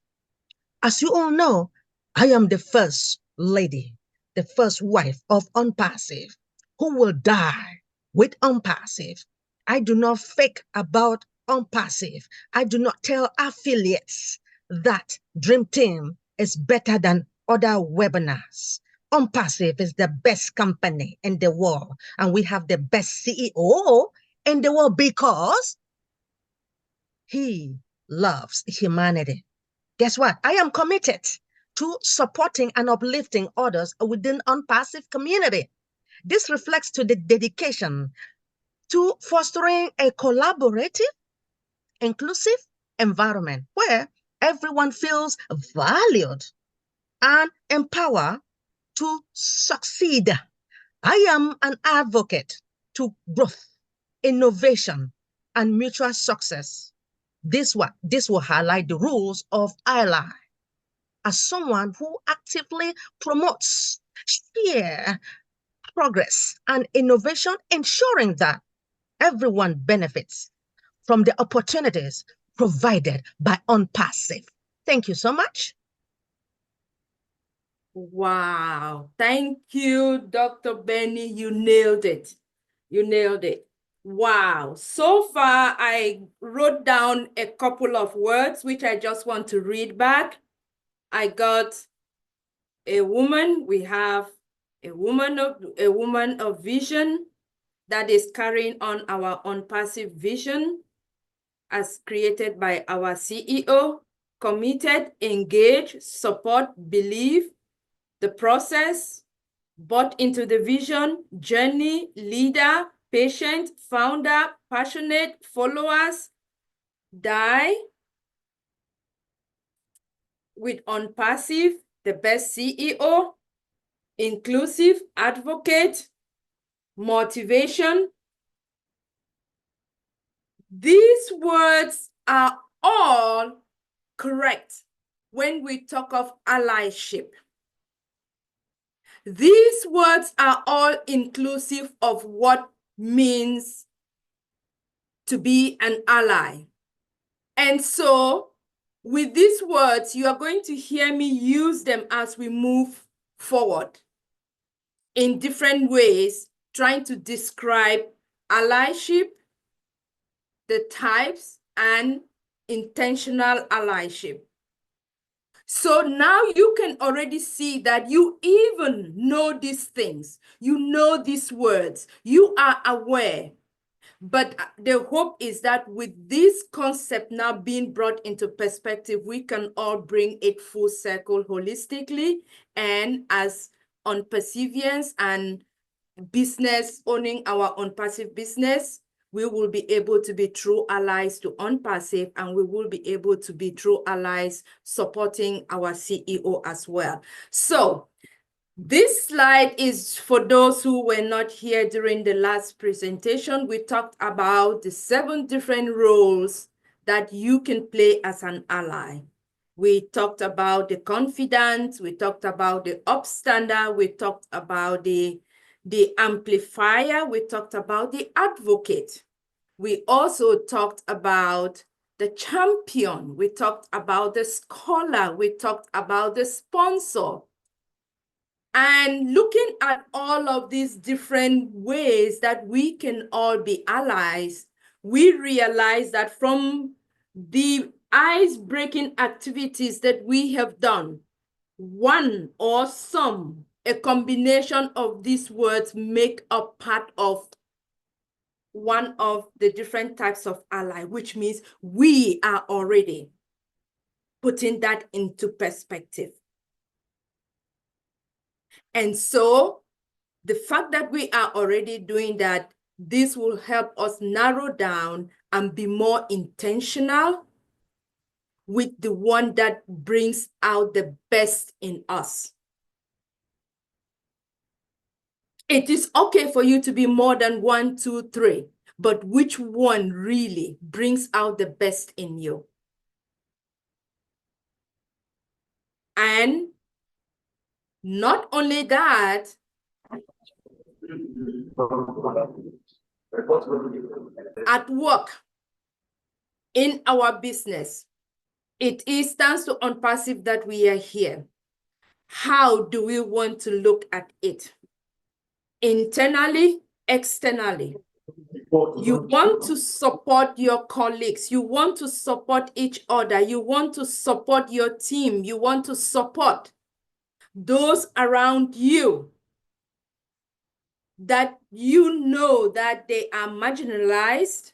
As you all know, I am the first lady, the first wife of ONPASSIVE, who will die with ONPASSIVE. I do not fake about ONPASSIVE. I do not tell affiliates that Dream Team is better than other webinars. ONPASSIVE is the best company in the world, and we have the best CEO in the world because he loves humanity. Guess what? I am committed to supporting and uplifting others within ONPASSIVE community. This reflects to the dedication to fostering a collaborative, inclusive environment where everyone feels valued and empowered to succeed. I am an advocate to growth, innovation, and mutual success. This will highlight the rules of Ally as someone who actively promotes share progress and innovation, ensuring that everyone benefits from the opportunities provided by ONPASSIVE. Thank you so much. Wow. Thank you, Dr. Benny. You nailed it. You nailed it. Wow. So far, I wrote down a couple of words, which I just want to read back. I got a woman. We have a woman of vision that is carrying on our ONPASSIVE vision as created by our CEO, committed, engaged, support, believe, the process, bought into the vision, journey, leader, patient, founder, passionate, followers, die with ONPASSIVE, the best CEO, inclusive, advocate, motivation. These words are all correct when we talk of allyship. These words are all inclusive of what means to be an ally. And so with these words, you are going to hear me use them as we move forward in different ways, trying to describe allyship, the types, and intentional allyship. So now you can already see that you even know these things. You know these words. You are aware. But the hope is that with this concept now being brought into perspective, we can all bring it full circle holistically. And as ONPASSIVians and business, owning our ONPASSIVE business, we will be able to be true allies to ONPASSIVE, and we will be able to be true allies supporting our CEO as well. So this slide is for those who were not here during the last presentation. We talked about the 7 different roles that you can play as an ally. We talked about the confidant, we talked about the upstander, we talked about the amplifier, we talked about the advocate. We also talked about the champion, we talked about the scholar, we talked about the sponsor. And looking at all of these different ways that we can all be allies, we realize that from the ice-breaking activities that we have done, one or some, a combination of these words make up part of one of the different types of ally, which means we are already putting that into perspective. And so the fact that we are already doing that, this will help us narrow down and be more intentional with the one that brings out the best in us. It is okay for you to be more than 1, 2, 3, but which one really brings out the best in you? And not only that, at work, in our business, it is thanks to ONPASSIVE that we are here. How do we want to look at it? Internally, externally. You want to support your colleagues. You want to support each other. You want to support your team. You want to support those around you that you know that they are marginalized,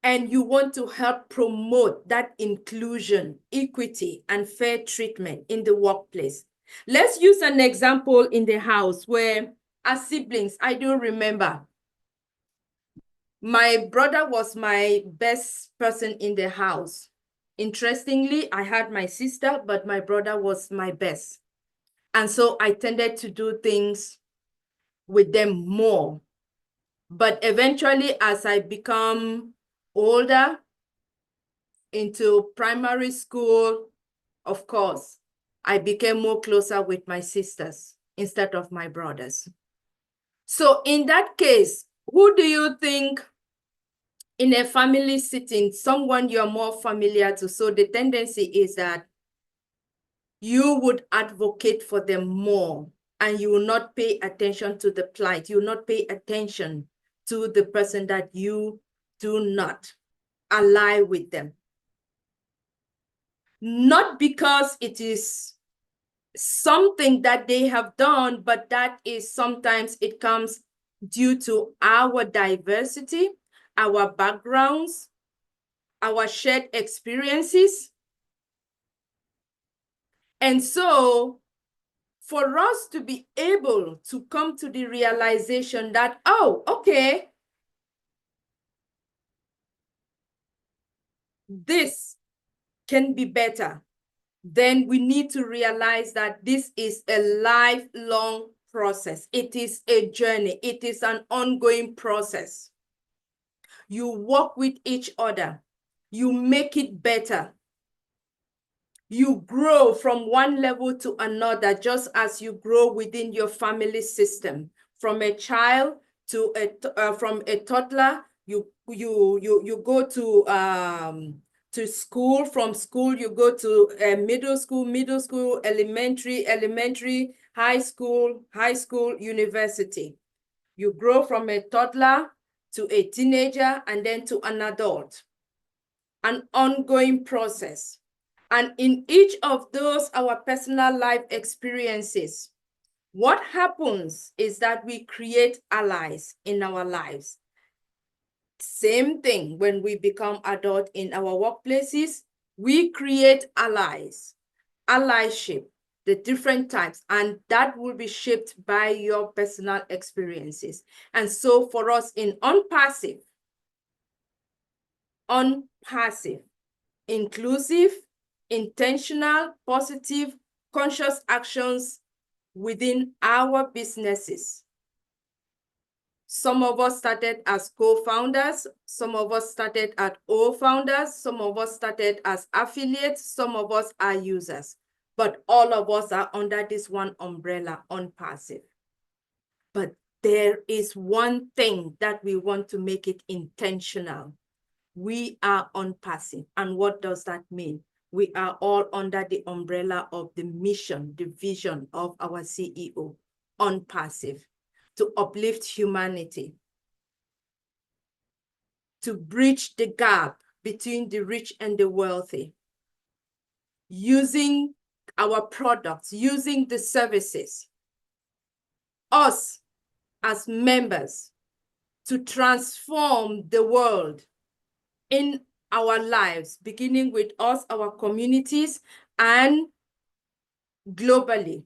and you want to help promote that inclusion, equity, and fair treatment in the workplace. Let's use an example in the house where, as siblings, I do remember my brother was my best person in the house. Interestingly, I had my sister, but my brother was my best. And so I tended to do things with them more. But eventually, as I become older, into primary school, of course, I became more closer with my sisters instead of my brothers. So in that case, who do you think in a family setting, someone you're more familiar to? So the tendency is that you would advocate for them more, and you will not pay attention to the plight. You will not pay attention to the person that you do not ally with them. Not because it is something that they have done, but that is sometimes it comes due to our diversity, our backgrounds, our shared experiences. And so for us to be able to come to the realization that, oh, okay, this can be better, then we need to realize that this is a lifelong process. It is a journey. It is an ongoing process. You work with each other. You make it better. You grow from one level to another, just as you grow within your family system. From a child to from a toddler, you go to school. From school, you go to middle school, elementary, high school, university. You grow from a toddler to a teenager and then to an adult. An ongoing process. And in each of those, our personal life experiences, what happens is that we create allies in our lives. Same thing when we become adult in our workplaces, we create allies, allyship, the different types, and that will be shaped by your personal experiences. And so for us in ONPASSIVE, inclusive, intentional, positive, conscious actions within our businesses. Some of us started as co-founders, some of us started as co-founders, some of us started as affiliates, some of us are users, but all of us are under this one umbrella, ONPASSIVE. But there is one thing that we want to make it intentional. We are ONPASSIVE. And what does that mean? We are all under the umbrella of the mission, the vision of our CEO, ONPASSIVE, to uplift humanity, to bridge the gap between the rich and the wealthy, using our products, using the services, us as members, to transform the world in our lives, beginning with us, our communities, and globally.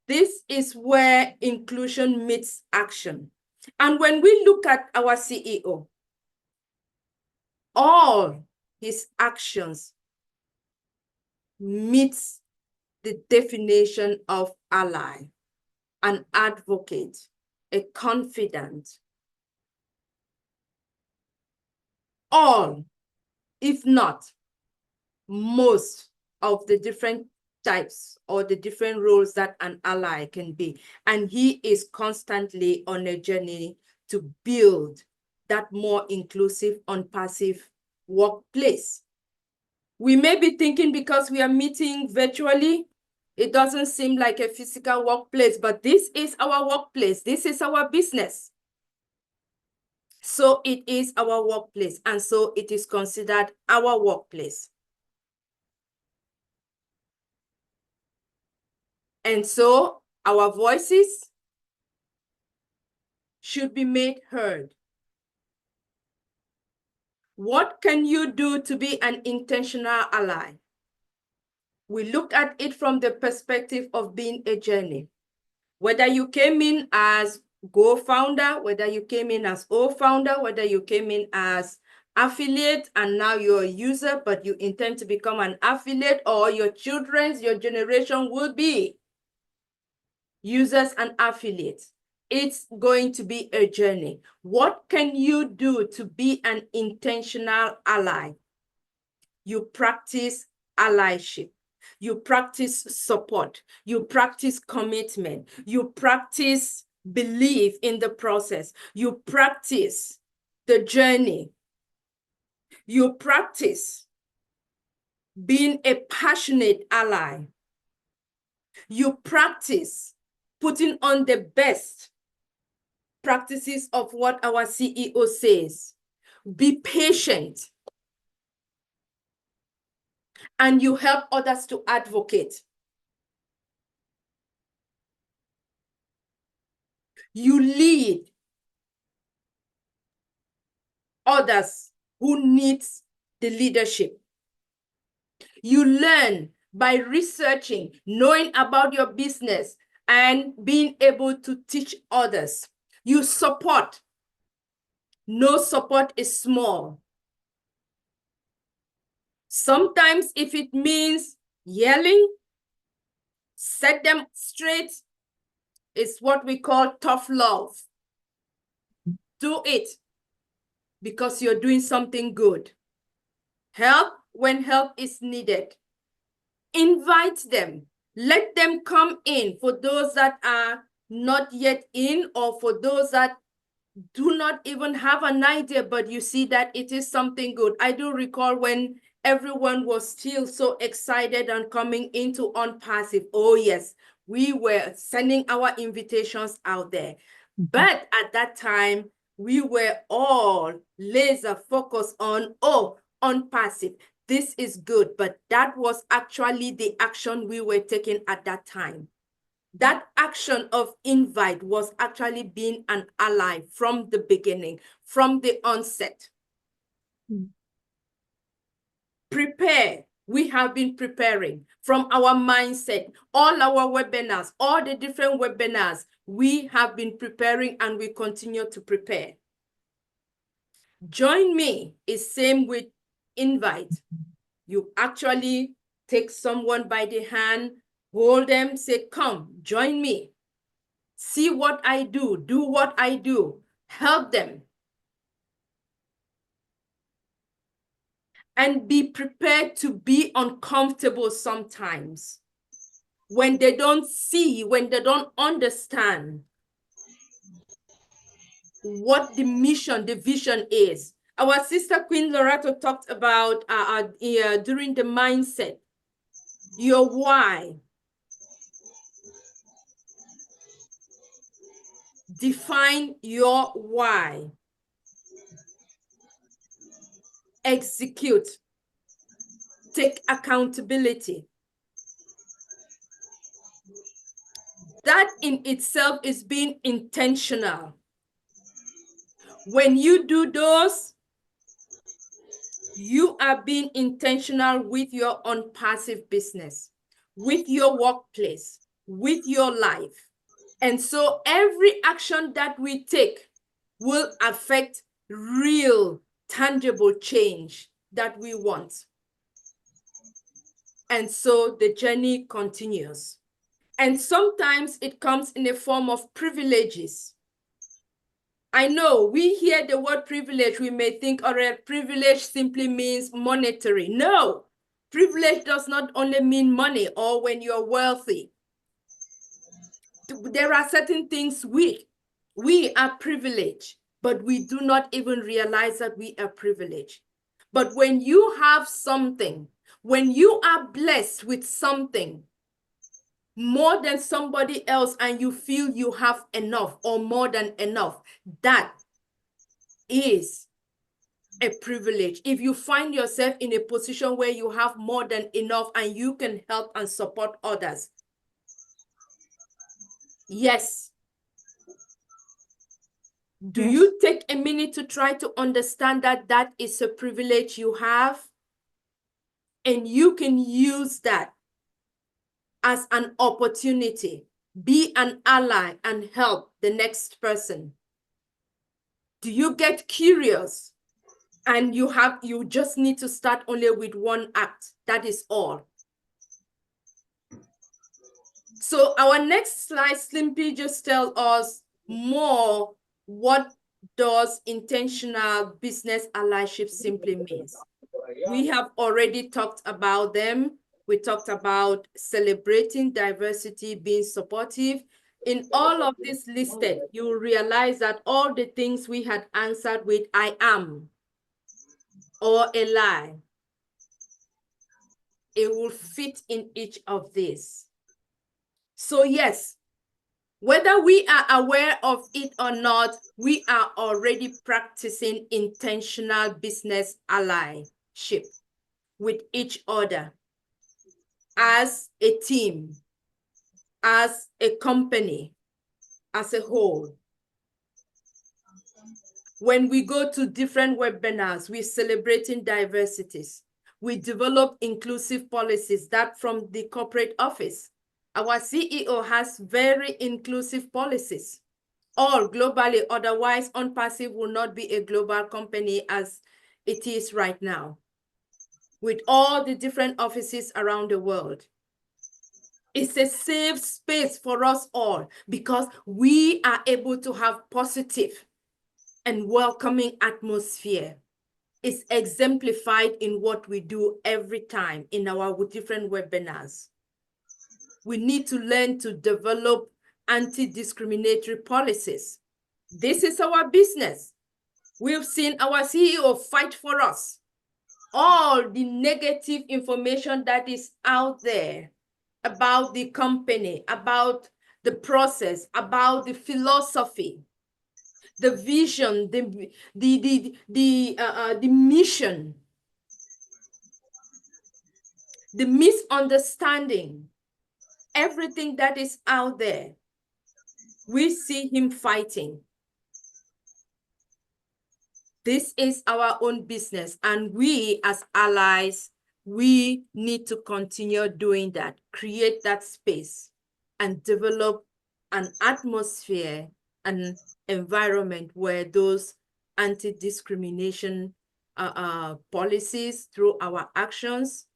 This is where inclusion meets action. And when we look at our CEO, all his actions meets the definition of ally, an advocate, a confidant. All, if not most, of the different types or the different roles that an ally can be. And he is constantly on a journey to build that more inclusive, unpassive workplace. We may be thinking because we are meeting virtually, it doesn't seem like a physical workplace, but this is our workplace. This is our business. So it is our workplace, and so it is considered our workplace. And so our voices should be made heard. What can you do to be an intentional ally? We look at it from the perspective of being a journey. Whether you came in as Go founder, whether you came in as O founder, whether you came in as affiliate and now you're a user, but you intend to become an affiliate, or your generation will be users and affiliates. It's going to be a journey. What can you do to be an intentional ally? You practice allyship. You practice support. You practice commitment. You practice belief in the process. You practice the journey. You practice being a passionate ally. You practice putting on the best practices of what our CEO says. Be patient. And you help others to advocate. You lead others who need the leadership. You learn by researching, knowing about your business, and being able to teach others. You support. No support is small. Sometimes if it means yelling, set them straight, it's what we call tough love. Do it because you're doing something good. Help when help is needed. Invite them. Let them come in for those that are not yet in, or for those that do not even have an idea, but you see that it is something good. I do recall when everyone was still so excited and coming into ONPASSIVE. Oh yes, we were sending our invitations out there. But at that time, we were all laser focused on, oh, ONPASSIVE. This is good, but that was actually the action we were taking at that time. That action of invite was actually being an ally from the beginning, from the onset. Prepare. We have been preparing from our mindset, all our webinars, all the different webinars. We have been preparing and we continue to prepare. Join me is same with invite. You actually take someone by the hand, hold them, say, come, join me. See what I do what I do, help them. And be prepared to be uncomfortable sometimes. When they don't see, when they don't understand what the mission, the vision is. Our sister Queen Lerato talked about during the mindset, your why. Define your why. Execute. Take accountability. That in itself is being intentional. When you do those, you are being intentional with your ONPASSIVE business, with your workplace, with your life. And so every action that we take will affect real, tangible change that we want. And so the journey continues. And sometimes it comes in the form of privileges. I know we hear the word privilege, we may think, all right, privilege simply means monetary. No, privilege does not only mean money or when you're wealthy. There are certain things we are privileged, but we do not even realize that we are privileged. But when you have something, when you are blessed with something more than somebody else and you feel you have enough or more than enough, that is a privilege. If you find yourself in a position where you have more than enough and you can help and support others, yes. Do you take a minute to try to understand that that is a privilege you have? And you can use that as an opportunity. Be an ally and help the next person. Do you get curious? And you just need to start only with one act. That is all. So our next slide simply just tells us more what does intentional business allyship simply means. We have already talked about them. We talked about celebrating diversity, being supportive. In all of this listed, you will realize that all the things we had answered with I am or a lie, it will fit in each of these. So yes, whether we are aware of it or not, we are already practicing intentional business allyship with each other as a team, as a company, as a whole. When we go to different webinars, we're celebrating diversities. We develop inclusive policies that from the corporate office. Our CEO has very inclusive policies, all globally. Otherwise, ONPASSIVE will not be a global company as it is right now, with all the different offices around the world. It's a safe space for us all because we are able to have positive and welcoming atmosphere. It's exemplified in what we do every time in our different webinars. We need to learn to develop anti-discriminatory policies. This is our business. We've seen our CEO fight for us. All the negative information that is out there about the company, about the process, about the philosophy, the vision, the mission, the misunderstanding, everything that is out there, we see him fighting. This is our own business, and we as allies, we need to continue doing that, create that space, and develop an atmosphere, an environment where those anti-discrimination policies through our actions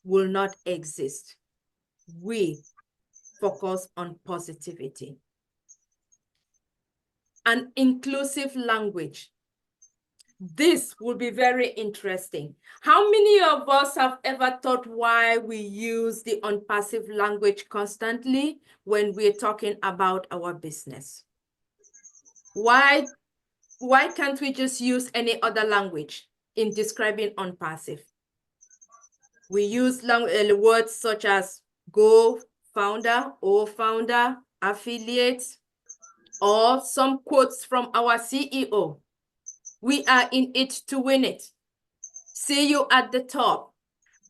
will not exist. We focus on positivity. An inclusive language. This will be very interesting. How many of us have ever thought why we use the ONPASSIVE language constantly when we're talking about our business? Why can't we just use any other language in describing ONPASSIVE? We use words such as go founder, or founder, affiliate, or some quotes from our CEO. We are in it to win it. See you at the top,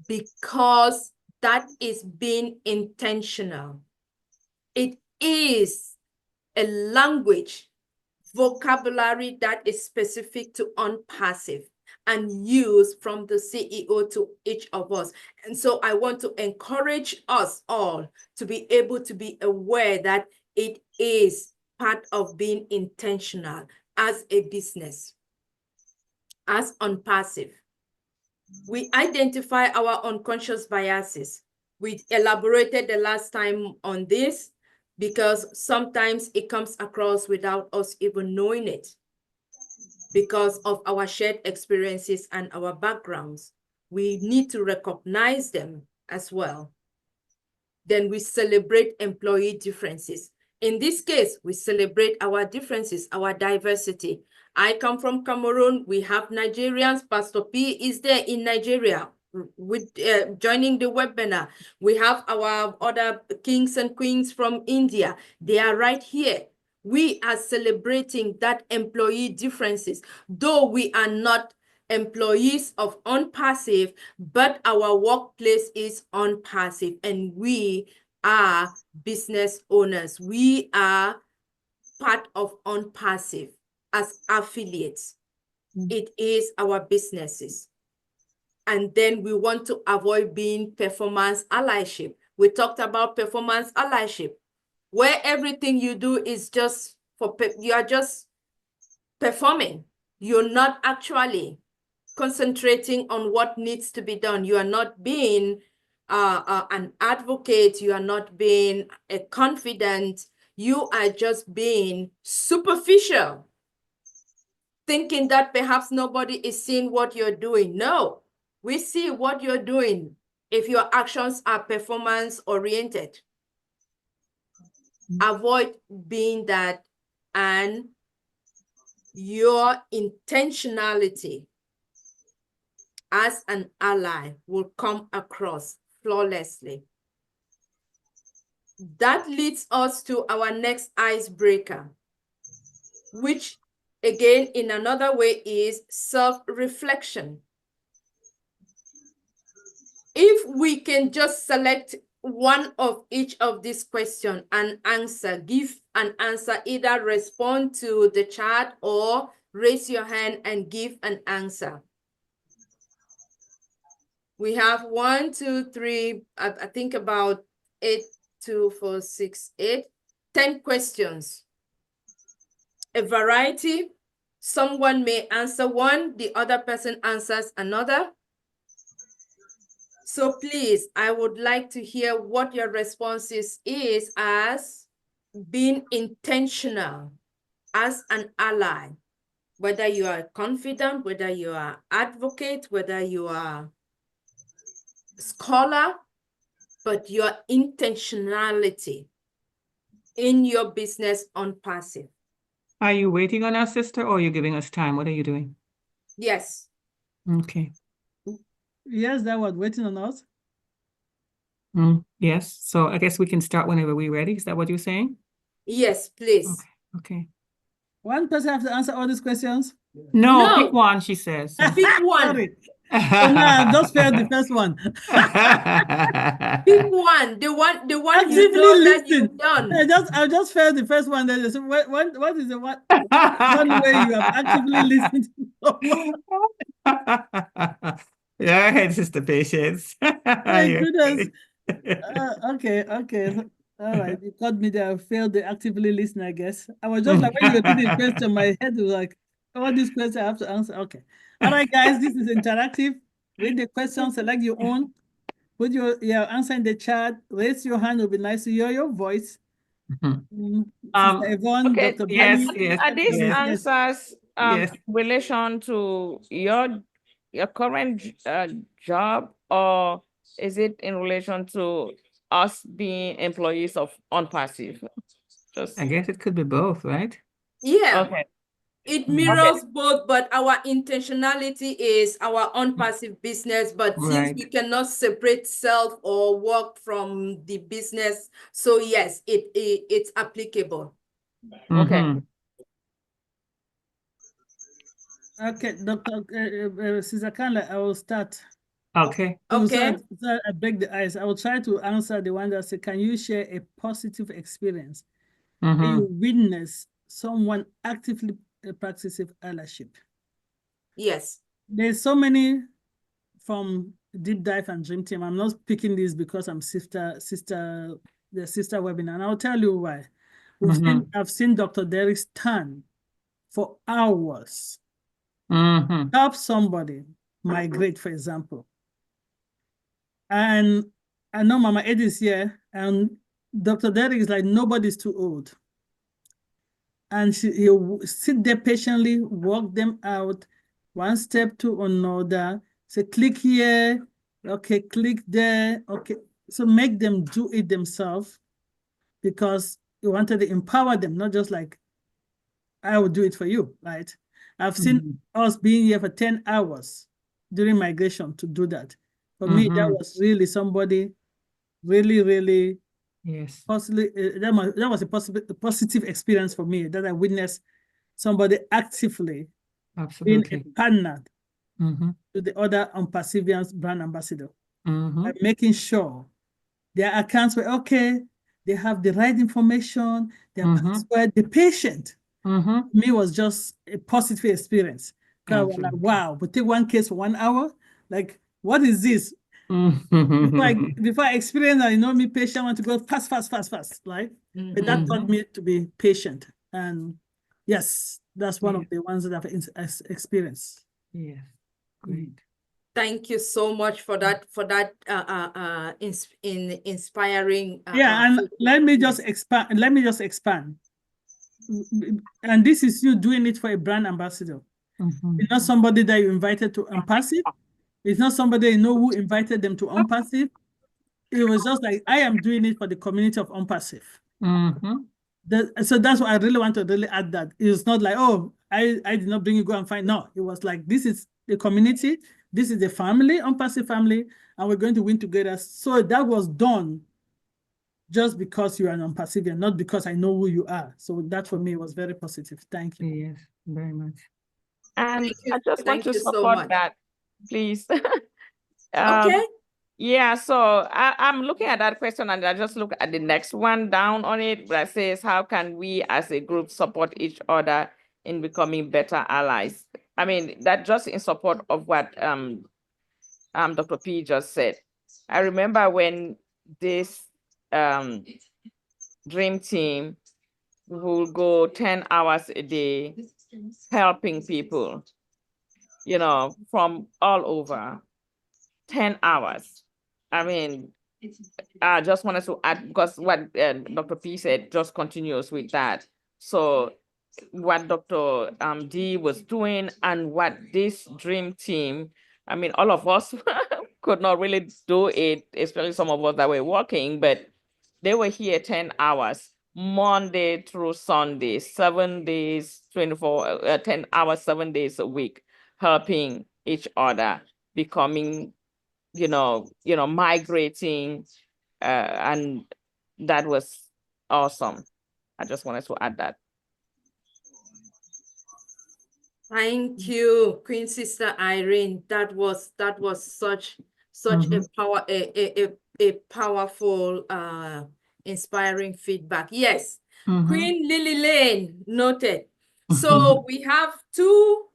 because that is being intentional. It is a language, vocabulary that is specific to ONPASSIVE and used from the CEO to each of us. And so I want to encourage us all to be able to be aware that it is part of being intentional as a business, as ONPASSIVE. We identify our unconscious biases. We elaborated the last time on this because sometimes it comes across without us even knowing it because of our shared experiences and our backgrounds. We need to recognize them as well. Then we celebrate employee differences. In this case, we celebrate our differences, our diversity. I come from Cameroon. We have Nigerians. Pastor P is there in Nigeria with joining the webinar. We have our other kings and queens from India. They are right here. We are celebrating that employee differences, though we are not employees of ONPASSIVE, but our workplace is ONPASSIVE and we are business owners. We are part of ONPASSIVE as affiliates. It is our businesses. And then we want to avoid being performance allyship. We talked about performance allyship, where everything you do is just for, you are just performing. You're not actually concentrating on what needs to be done. You are not being an advocate. You are not being a confident. You are just being superficial, thinking that perhaps nobody is seeing what you're doing. No, we see what you're doing if your actions are performance oriented. Avoid being that, and your intentionality as an ally will come across flawlessly. That leads us to our next icebreaker, which again, in another way, is self-reflection. If we can just select one of each of these questions and answer, give an answer, either respond to the chat or raise your hand and give an answer. We have 1, 2, 3, I think about 8, 2, 4, 6, 8, 10 questions. A variety. Someone may answer one, the other person answers another. So please, I would like to hear what your responses is as being intentional as an ally, whether you are confident, whether you are advocate, whether you are scholar, but your intentionality in your business ONPASSIVE. Are you waiting on us, sister, or are you giving us time? What are you doing? Yes. Okay. Yes, that was waiting on us. Yes. So I guess we can start whenever we're ready. Is that what you're saying? Yes, please. Okay. One person have to answer all these questions? No, pick one, she says. Pick one. Sorry. Oh, no, I just failed the first one. Pick one. The one you know that you've done. I just failed the first one. Then so what is the one way you have actively listened to? Yeah, Sister Patience. My goodness. Okay. All right. You caught me there. I failed the actively listen, I guess. I was just like, when you repeat the question, my head was like, all these questions I have to answer. Okay. All right, guys, this is interactive. Read the question, select your own. Put your answer in the chat. Raise your hand. It would be nice to hear your voice. Sister Yvonne, Okay, Dr. yes, Bali. yes. Are these yes. answers Yes. in relation to your current job, or is it in relation to us being employees of ONPASSIVE? I guess it could be both, right? Yeah. Okay. It mirrors both, but our intentionality is our ONPASSIVE business. But since we cannot separate self or work from the business, so yes, it's applicable. Okay. Okay, Dr. Sister Kanla, I will start. Okay. So I break the ice. I will try to answer the one that said, can you share a positive experience where you witness someone actively practicing allyship? Yes. There's so many from Deep Dive and Dream Team. I'm not picking this because I'm the sister webinar, and I'll tell you why. I've seen Dr. Derek stand for hours, help somebody, migrate, for example. And I know Mama Eddie is here, and Dr. Derek is like, nobody's too old. And he'll sit there patiently, walk them out, one step to another, say, click here, okay, click there, okay. So make them do it themselves, because he wanted to empower them, not just like, I will do it for you, right? I've seen us being here for 10 hours during migration to do that. For me, that was really somebody really, yes, possibly, that was a positive experience for me, that I witnessed somebody actively being absolutely. a partner Mm-hmm. to the other ONPASSIVE brand ambassador, Mm-hmm. and making sure their accounts were okay, they have the right information, their password, the patient. Me was just a positive experience. Because I was like, wow, we take one case for 1 hour. Like, what is this? Before I experience that, me patient want to go fast, right? But that taught me to be patient. And yes, that's one of the ones that I've experienced. Yeah, great. Thank you so much for that inspiring. Yeah, and let me just expand. And this is you doing it for a brand ambassador. It's not somebody that you invited to ONPASSIVE. It's not somebody you know who invited them to ONPASSIVE. It was just like, I am doing it for the community of ONPASSIVE. So that's why I really want to really add that. It's not like, oh, I did not bring you, go and find. No, it was like, this is the community, this is the family, ONPASSIVE family, and we're going to win together. So that was done just because you are an ONPASSIVE, and not because I know who you are. So that for me was very positive. Thank you. Yes, very much. And I just want to so support much. that, please. Okay. Yeah, so I'm looking at that question, and I just look at the next one down on it that says, how can we as a group support each other in becoming better allies? I mean, that just in support of what Dr. P just said. I remember when this dream team will go 10 hours a day helping people, from all over, 10 hours. I mean, I just wanted to add, because what Dr. P said just continues with that. So what Dr. D was doing and what this dream team, I mean, all of us could not really do it, especially some of us that were working, but they were here 10 hours, Monday through Sunday, 7 days, 10 hours, 7 days a week, helping each other, becoming, migrating, and that was awesome. I just wanted to add that. Thank you, Queen Sister Irene. That was such a powerful, inspiring feedback. Yes, Queen Lily Lane, noted. So we have 2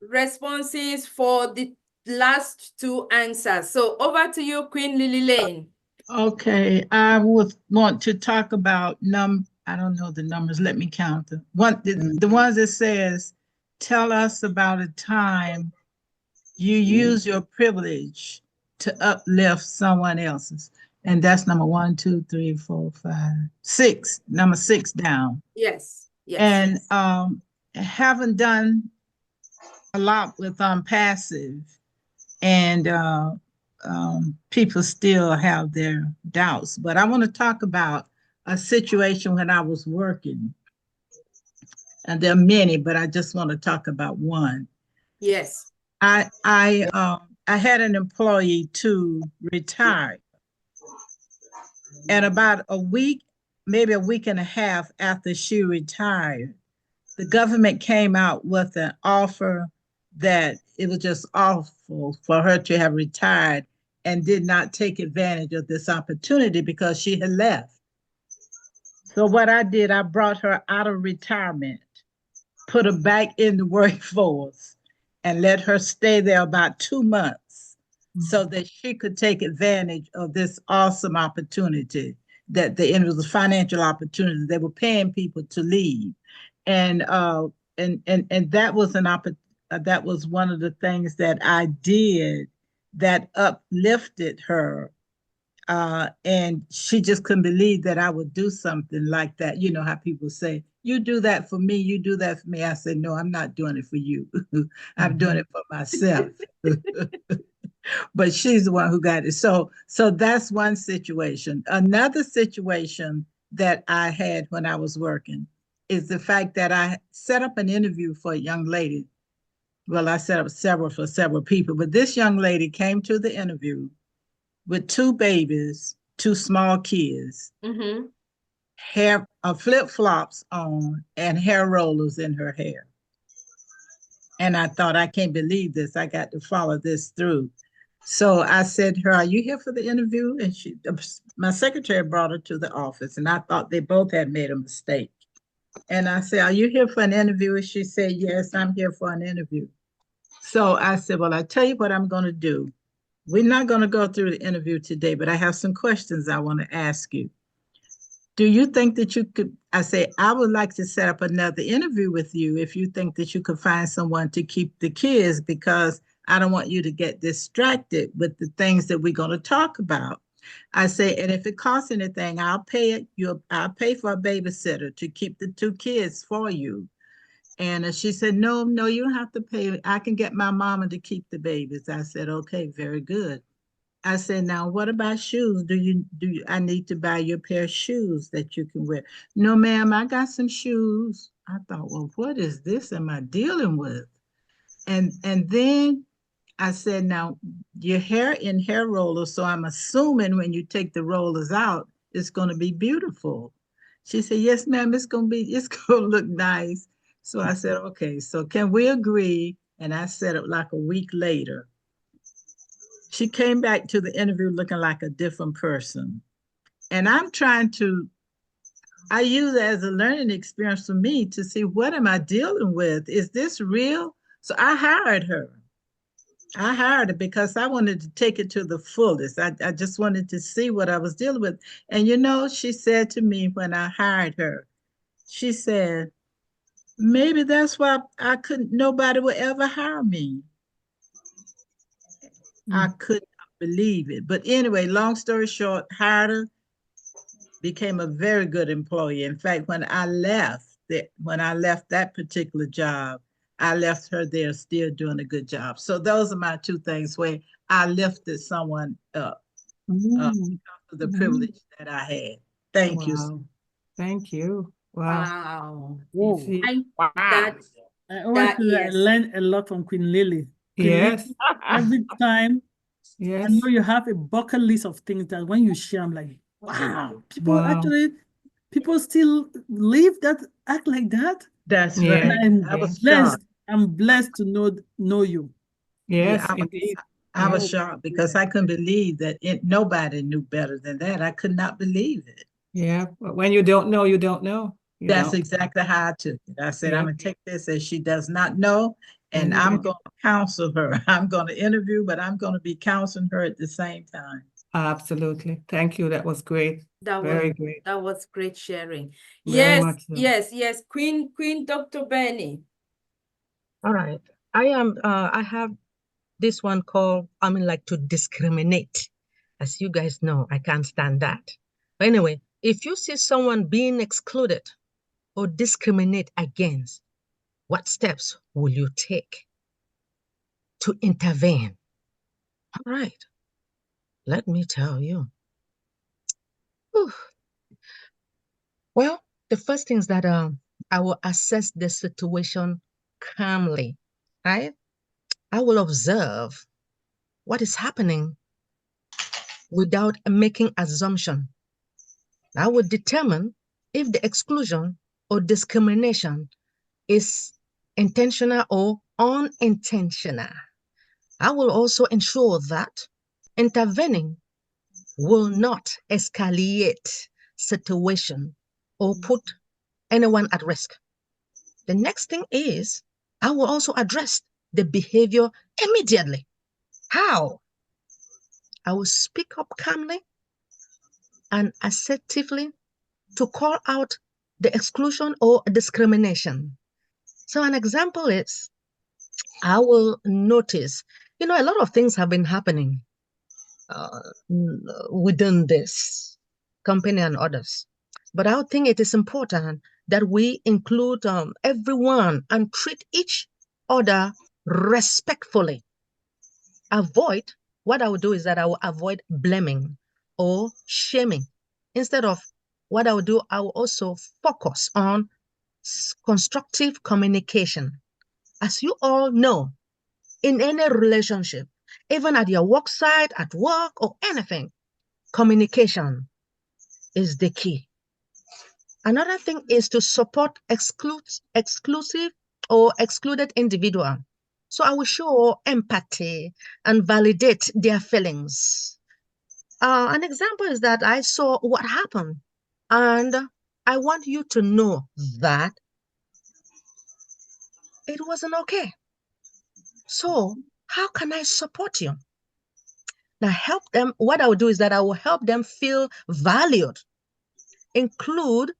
responses for the last 2 answers. So over to you, Queen Lily Lane. Okay, I would want to talk about I don't know the numbers. Let me count them. The ones that says, tell us about a time you use your privilege to uplift someone else's. And that's number 1, 2, 3, 4, 5, 6. Number 6 down. Yes. And haven't done a lot with ONPASSIVE, and people still have their doubts. But I want to talk about a situation when I was working. And there are many, but I just want to talk about one. Yes. I had an employee to retire. And about a week, maybe a week and a half after she retired, the government came out with an offer that it was just awful for her to have retired and did not take advantage of this opportunity because she had left. So what I did, I brought her out of retirement, put her back in the workforce, and let her stay there about 2 months so that she could take advantage of this awesome opportunity it was a financial opportunity. They were paying people to leave. And that was an that was one of the things that I did that uplifted her. And she just couldn't believe that I would do something like that. You know how people say, you do that for me, you do that for me. I said, no, I'm not doing it for you. I'm doing it for myself. But she's the one who got it. So that's one situation. Another situation that I had when I was working is the fact that I set up an interview for a young lady. Well, I set up several for several people, but this young lady came to the interview with two babies, two small kids, hair, flip-flops on, and hair rollers in her hair. And I thought, I can't believe this. I got to follow this through. So I said to her, are you here for the interview? And my secretary brought her to the office, and I thought they both had made a mistake. And I said, are you here for an interview? And she said, yes, I'm here for an interview. So I said, well, I tell you what I'm going to do. We're not going to go through the interview today, but I have some questions I want to ask you. Do you think that you could, I say, I would like to set up another interview with you if you think that you could find someone to keep the kids, because I don't want you to get distracted with the things that we're going to talk about. I say, and if it costs anything, I'll pay it. I'll pay for a babysitter to keep the two kids for you. And she said, no, you don't have to pay. I can get my mama to keep the babies. I said, okay, very good. I said, now what about shoes? I need to buy you a pair of shoes that you can wear. No, ma'am, I got some shoes. I thought, well, what is this am I dealing with? And then I said, now your hair in hair rollers, so I'm assuming when you take the rollers out, it's going to be beautiful. She said, yes, ma'am, it's going to look nice. So I said, okay, so can we agree? And I said it like a week later. She came back to the interview looking like a different person. And I use it as a learning experience for me to see, what am I dealing with? Is this real? So I hired her. I hired her because I wanted to take it to the fullest. I just wanted to see what I was dealing with. And she said to me when I hired her, she said, maybe that's why nobody would ever hire me. I couldn't believe it. But anyway, long story short, hired her, became a very good employee. In fact, when I left that particular job, I left her there still doing a good job. So those are my two things where I lifted someone up because of the privilege that I had. Thank you. Thank you. Wow. Wow. I always feel that I learned a lot from Queen Lily. Yes. Every time, yes. I know you have a bucket list of things that when you share, I'm like, wow. People still live that, act like that. That's right. I'm blessed to know you. Yes, indeed. I was shocked because I couldn't believe that nobody knew better than that. I could not believe it. Yeah, but when you don't know, you don't know. That's exactly how I took it. I said, I'm going to take this as she does not know, and I'm going to counsel her. I'm going to interview, but I'm going to be counseling her at the same time. Absolutely. Thank you. That was great. Very great. That was great sharing. Very much so. Yes. Queen Dr. Benny. All right. I have this one called, to discriminate. As you guys know, I can't stand that. But anyway, if you see someone being excluded or discriminate against, what steps will you take to intervene? All right. Let me tell you. Whew. Well, the first thing is that I will assess the situation calmly, right? I will observe what is happening without making assumption. I will determine if the exclusion or discrimination is intentional or unintentional. I will also ensure that intervening will not escalate situation or put anyone at risk. The next thing is, I will also address the behavior immediately. How? I will speak up calmly and assertively to call out the exclusion or discrimination. So an example is, I will notice, a lot of things have been happening within this company and others. But I would think it is important that we include everyone and treat each other respectfully. What I would do is that I will avoid blaming or shaming. Instead of what I will do, I will also focus on constructive communication. As you all know, in any relationship, even at your work site, at work, or anything, communication is the key. Another thing is to support exclusive or excluded individual. So I will show empathy and validate their feelings. An example is that I saw what happened, and I want you to know that it wasn't okay. So how can I support you? Now help them. What I will do is that I will help them feel valued, included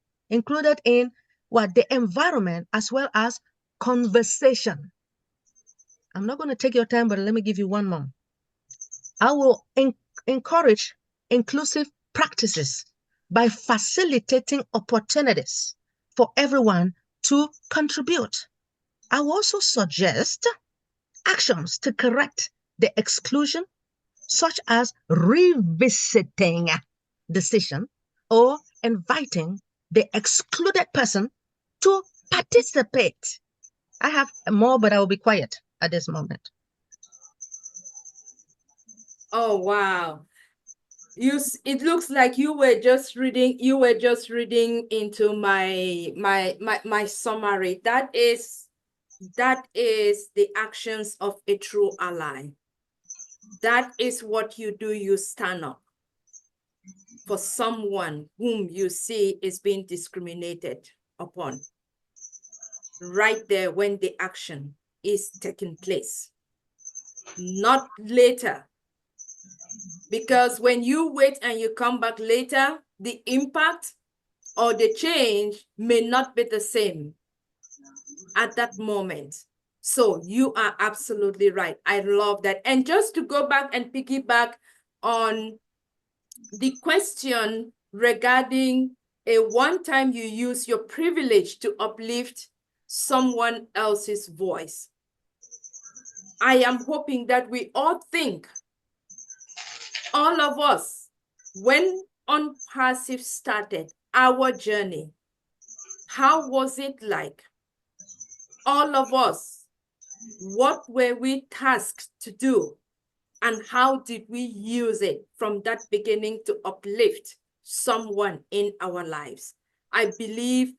in what the environment as well as conversation. I'm not going to take your time, but let me give you one more. I will encourage inclusive practices by facilitating opportunities for everyone to contribute. I will also suggest actions to correct the exclusion, such as revisiting decision or inviting the excluded person to participate. I have more, but I will be quiet at this moment. Oh, wow. It looks like you were just reading into my summary. That is the actions of a true ally. That is what you do. You stand up for someone whom you see is being discriminated upon. Right there when the action is taking place, not later. Because when you wait and you come back later, the impact or the change may not be the same at that moment. So you are absolutely right. I love that. And just to go back and piggyback on the question regarding a one time you use your privilege to uplift someone else's voice. I am hoping that we all think, all of us, when ONPASSIVE started our journey, how was it like? All of us, what were we tasked to do? And how did we use it from that beginning to uplift someone in our lives? I believe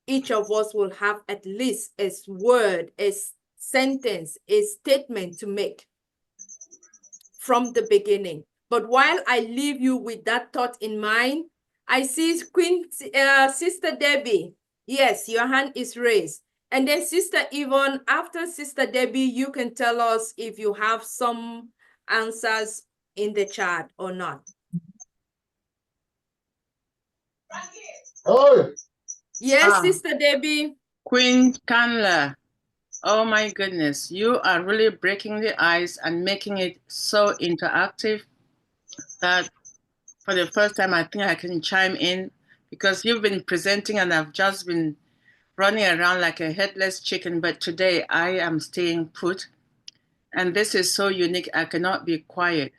each of us will have at least a word, a sentence, a statement to make from the beginning. But while I leave you with that thought in mind, I see Sister Debbie. Yes, your hand is raised. And then Sister Yvonne, after Sister Debbie, you can tell us if you have some answers in the chat or not. Oh, yes, Sister Debbie. Queen Kanla, oh my goodness, you are really breaking the ice and making it so interactive that for the first time I think I can chime in, because you've been presenting and I've just been running around like a headless chicken, but today I am staying put. And this is so unique, I cannot be quiet.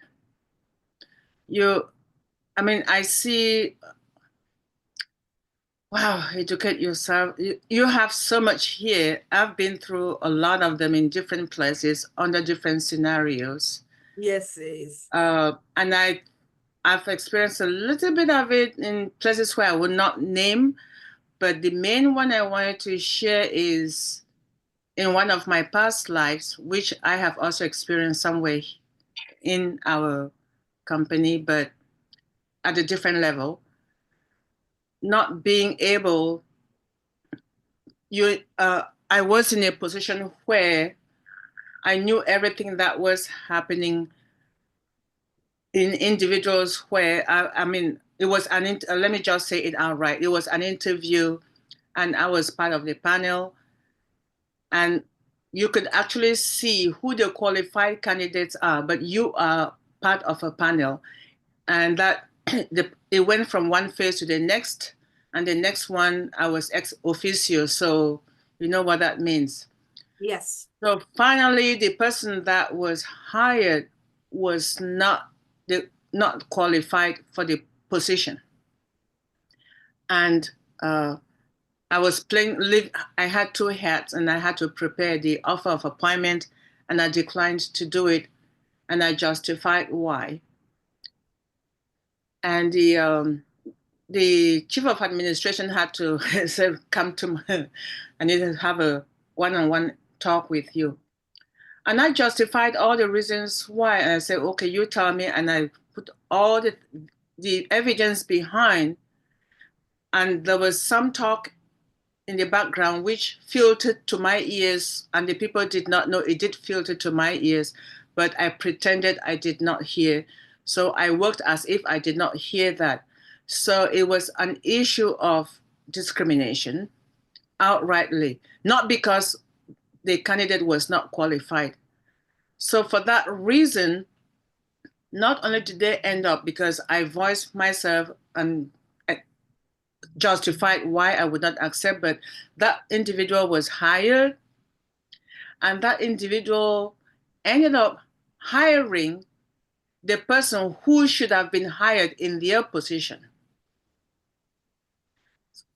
I see, wow, educate yourself. You have so much here. I've been through a lot of them in different places, under different scenarios. Yes, it is. And I've experienced a little bit of it in places where I would not name, but the main one I wanted to share is in one of my past lives, which I have also experienced somewhere in our company, but at a different level. Not being able, I was in a position where I knew everything that was happening in individuals where, it was let me just say it outright. It was an interview and I was part of the panel. And you could actually see who the qualified candidates are, but you are part of a panel. And that it went from one phase to the next, and the next one I was ex officio, so you know what that means. Yes. So finally, the person that was hired was not qualified for the position, and I was I had two hats, and I had to prepare the offer of appointment, and I declined to do it, and I justified why. And the chief of administration had to say, come to me, I need to have a one-on-one talk with you. And I justified all the reasons why. And I said, okay, you tell me. And I put all the evidence behind. And there was some talk in the background which filtered to my ears, and the people did not know it did filter to my ears, but I pretended I did not hear. So I worked as if I did not hear that. So it was an issue of discrimination outrightly, not because the candidate was not qualified. So for that reason, not only did they end up, because I voiced myself and justified why I would not accept, but that individual was hired, and that individual ended up hiring the person who should have been hired in their position.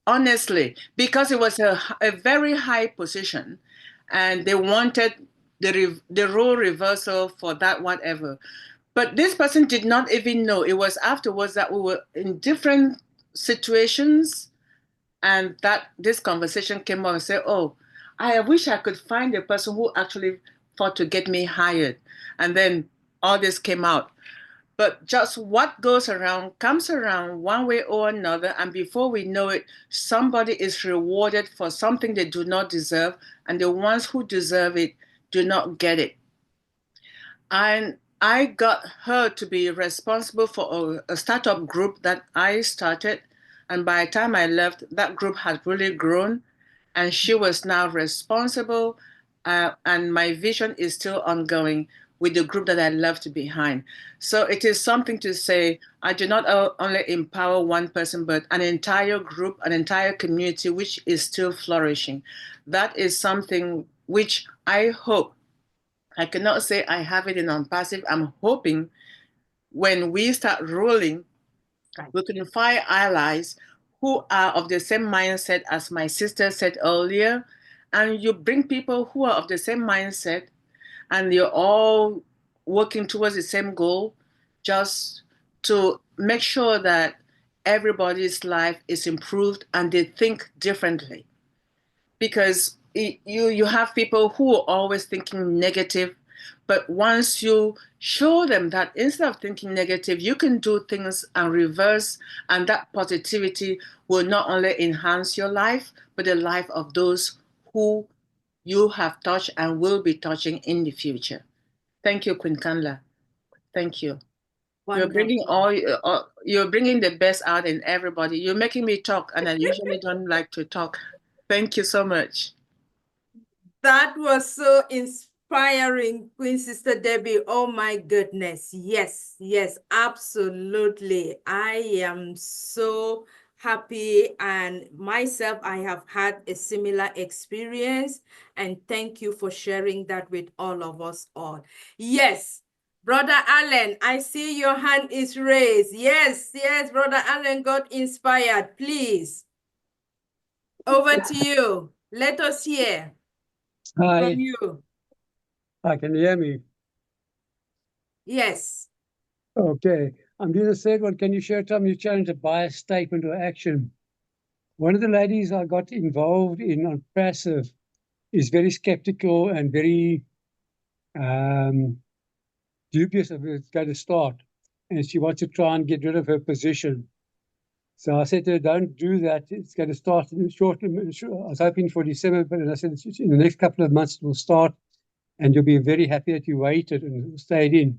Honestly, because it was a very high position, and they wanted the role reversal for that whatever. But this person did not even know. It was afterwards that we were in different situations, and that this conversation came up and said, oh, I wish I could find the person who actually fought to get me hired. And then all this came out. But just what goes around comes around one way or another. And before we know it, somebody is rewarded for something they do not deserve. And the ones who deserve it do not get it. And I got her to be responsible for a startup group that I started. And by the time I left, that group had really grown. And she was now responsible. And my vision is still ongoing with the group that I left behind. So it is something to say, I do not only empower one person, but an entire group, an entire community, which is still flourishing. That is something which I hope, I cannot say I have it in ONPASSIVE. I'm hoping when we start rolling, we can find allies who are of the same mindset as my sister said earlier. And you bring people who are of the same mindset, and you're all working towards the same goal, just to make sure that everybody's life is improved and they think differently. Because you have people who are always thinking negative, but once you show them that instead of thinking negative, you can do things and reverse, and that positivity will not only enhance your life, but the life of those who you have touched and will be touching in the future. Thank you, Queen Kanla. Thank you. Wonderful. You're bringing the best out in everybody. You're making me talk, and I usually don't like to talk. Thank you so much. That was so inspiring, Queen Sister Debbie. Oh my goodness. Yes, yes, absolutely. I am so happy, and myself, I have had a similar experience, and thank you for sharing that with all of us all. Yes, Brother Allen, I see your hand is raised. Yes, yes, Brother Allen got inspired. Please, over to you. Let us hear from you. Hi, can you hear me? Yes. Okay. I'm doing the third one. Can you share time you challenge a bias statement or action? One of the ladies I got involved in on passive is very skeptical and very dubious of it's going to start. And she wants to try and get rid of her position. So I said to her, don't do that. It's going to start in short. I was hoping for December, but I said in the next couple of months it will start, and you'll be very happy that you waited and stayed in.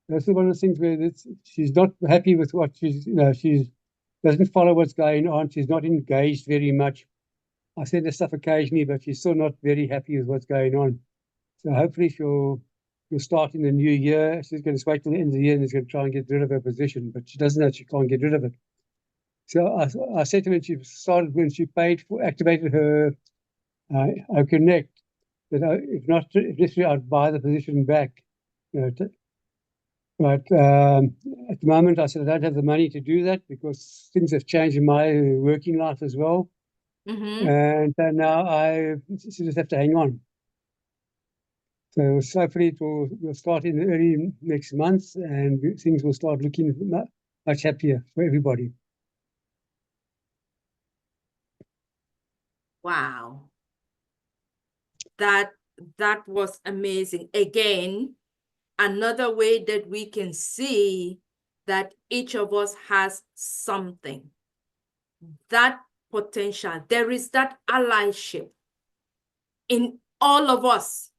That's one of the things where she's not happy with what she doesn't follow what's going on. She's not engaged very much. I send her stuff occasionally, but she's still not very happy with what's going on. So hopefully she'll start in the new year. She's going to wait till the end of the year and is going to try and get rid of her position, but she doesn't know she can't get rid of it. So I said to her when she activated her Connect, that if necessary, I'd buy the position back. But at the moment, I said I don't have the money to do that because things have changed in my working life as well. And so now I just have to hang on. So hopefully we'll start in early next month and things will start looking much happier for everybody. Wow. That was amazing. Again, another way that we can see that each of us has something. That potential. There is that allyship in all of us.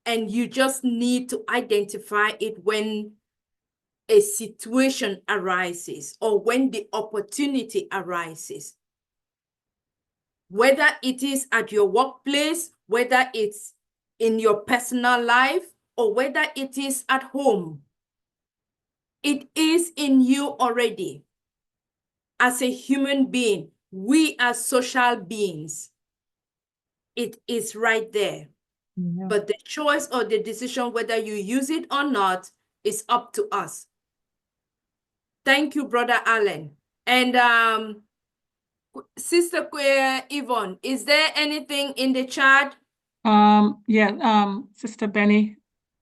And you just need to identify it when a situation arises or when the opportunity arises. Whether it is at your workplace, whether it's in your personal life, or whether it is at home. It is in you already. As a human being, we are social beings. It is right there. Yeah. But the choice or the decision, whether you use it or not, is up to us. Thank you, Brother Allen. And Sister Yvonne, is there anything in the chat? Sister Benny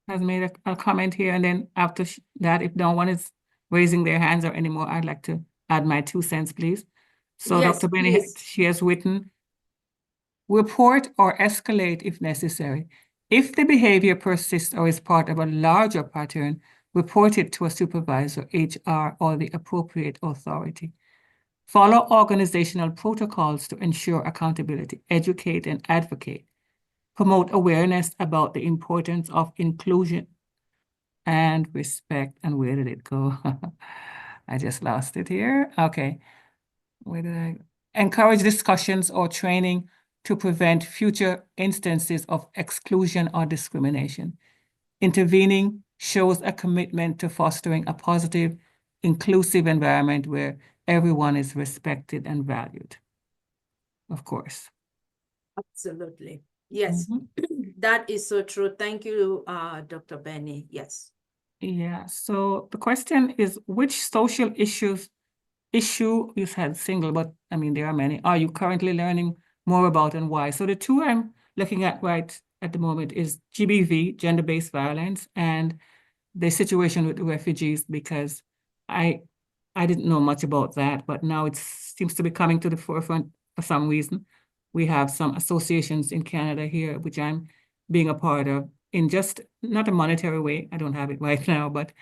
has made a comment here, and then after that, if no one is raising their hands or anymore, I'd like to add my 2 cents, please. So yes, Dr. Benny, she has written, report or escalate if necessary. If the behavior persists or is part of a larger pattern, report it to a supervisor, HR, or the appropriate authority. Follow organizational protocols to ensure accountability, educate and advocate. Promote awareness about the importance of inclusion and respect. And where did it go? I just lost it here. Okay. Where did I? Encourage discussions or training to prevent future instances of exclusion or discrimination. Intervening shows a commitment to fostering a positive, inclusive environment where everyone is respected and valued. Of course. Absolutely. Yes, that is so true. Thank you, Dr. Benny. Yes. Yeah, so the question is, which social issue you said single, but I mean, there are many, are you currently learning more about and why? So the two I'm looking at right at the moment is GBV, gender-based violence, and the situation with the refugees, because I didn't know much about that, but now it seems to be coming to the forefront for some reason. We have some associations in Canada here, which I'm being a part of in just not a monetary way. I don't have it right now, but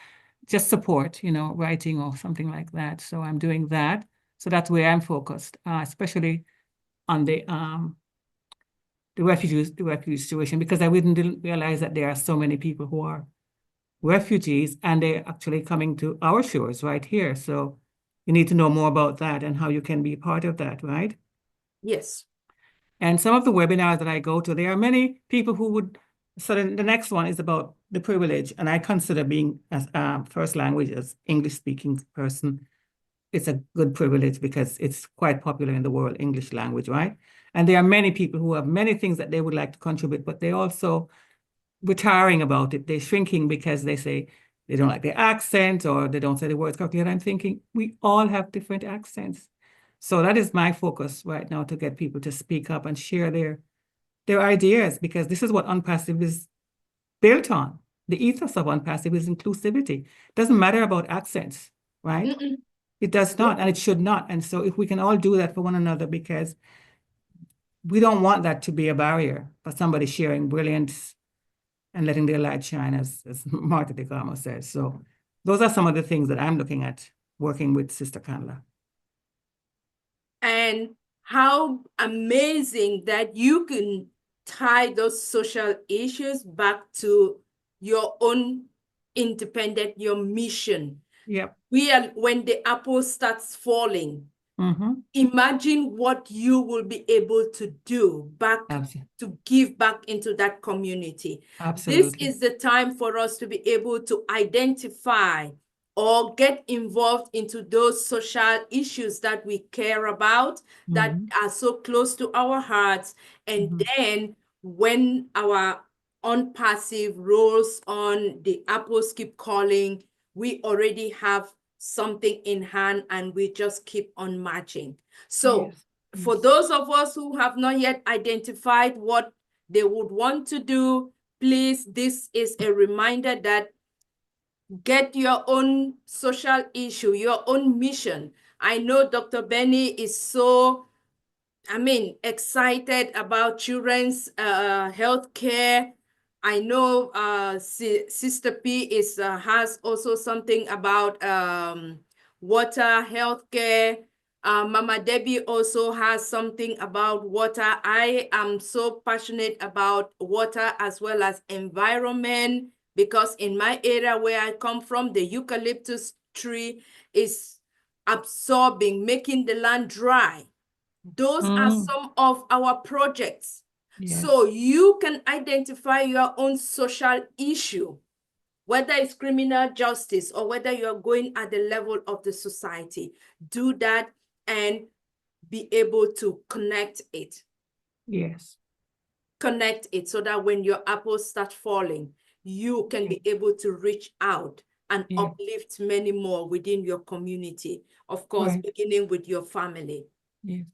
just support, writing or something like that. So I'm doing that. So that's where I'm focused, especially on the refugee situation, because I didn't realize that there are so many people who are refugees and they're actually coming to our shores right here. So you need to know more about that and how you can be part of that, right? Yes. And some of the webinars that I go to, there are many people who would, so the next one is about the privilege. And I consider being as first language as English speaking person, it's a good privilege because it's quite popular in the world, English language, right? And there are many people who have many things that they would like to contribute, but they also retiring about it. They're shrinking because they say they don't like their accent or they don't say the words correctly. And I'm thinking, we all have different accents. So that is my focus right now, to get people to speak up and share their ideas, because this is what ONPASSIVE is built on. The ethos of ONPASSIVE is inclusivity. It doesn't matter about accents, right? It does not, and it should not. And so if we can all do that for one another, because we don't want that to be a barrier for somebody sharing brilliance and letting their light shine, as Martha DeGamo says. So those are some of the things that I'm looking at working with Sister Kanla. And how amazing that you can tie those social issues back to your own independent, your mission. Yep. When the apple starts falling, Mm-hmm. imagine what you will be able to do back to give back into that community. Absolutely. This is the time for us to be able to identify or get involved into those social issues that we care about, that are so close to our hearts. And then when our ONPASSIVE rolls on, the apples keep calling, we already have something in hand and we just keep on marching. So for those of us who have not yet identified what they would want to do, please, this is a reminder that get your own social issue, your own mission. I know Dr. Benny is so, excited about children's health care. I know Sister P has also something about water, healthcare. Mama Debbie also has something about water. I am so passionate about water as well as environment, because in my area where I come from, the eucalyptus tree is absorbing, making the land dry. Those are some of our projects. So you can identify your own social issue, whether it's criminal justice or whether you're going at the level of the society. Do that and be able to connect it. Yes. Connect it so that when your apples start falling, you can be able to reach out and uplift many more within your community. Of course, beginning with your family. Yes.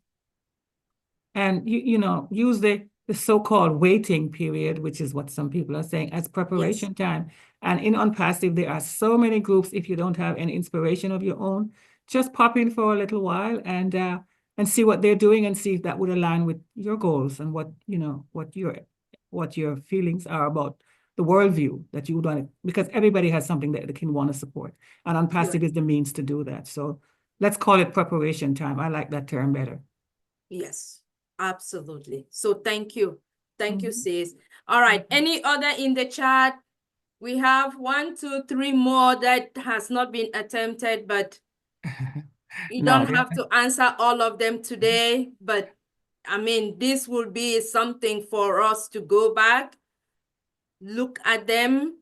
And you know, use the so-called waiting period, which is what some people are saying, as preparation time. And in ONPASSIVE, there are so many groups. If you don't have any inspiration of your own, just pop in for a little while and see what they're doing and see if that would align with your goals and what, you know, what your feelings are about the worldview that you would want to, because everybody has something that they can want to support. And ONPASSIVE is the means to do that. So let's call it preparation time. I like that term better. Yes. Absolutely. So thank you. Thank you, sis. All right. Any other in the chat? We have 1, 2, 3 more that has not been attempted, but you don't have to answer all of them today. But this will be something for us to go back, look at them,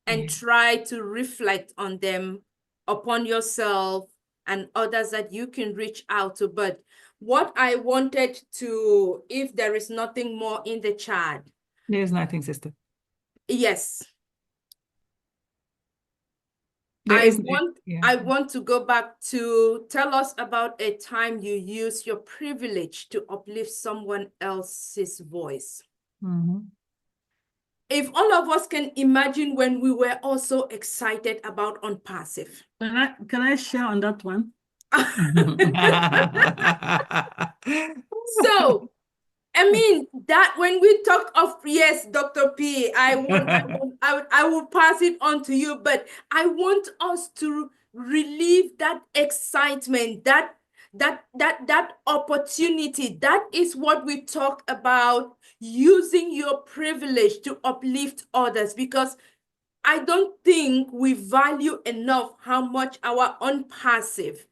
and try to reflect on them upon yourself and others that you can reach out to. But what I wanted to, if there is nothing more in the chat. There's nothing, sister. Yes. I want to go back to tell us about a time you used your privilege to uplift someone else's voice. If all of us can imagine when we were also excited about ONPASSIVE. Can I share on that one? So, that when we talk of, yes, Dr. P, I will pass it on to you, but I want us to relieve that excitement, that opportunity. That is what we talk about, using your privilege to uplift others, because I don't think we value enough how much our ONPASSIVE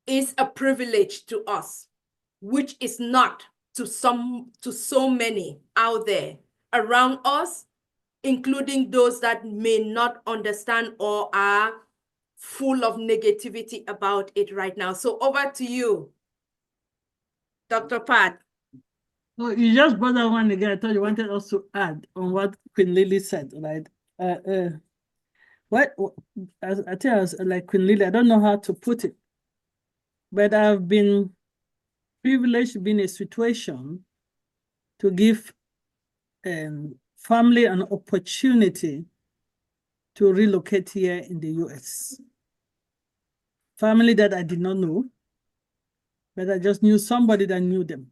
is a privilege to us, which is not to so many out there around us, including those that may not understand or are full of negativity about it right now. So over to you, Dr. Pat. Well, you just brought that one again. I thought you wanted us to add on what Queen Lily said, right? I think I was like Queen Lily, I don't know how to put it, but I've been privileged to be in a situation to give family an opportunity to relocate here in the US. Family that I did not know, but I just knew somebody that knew them.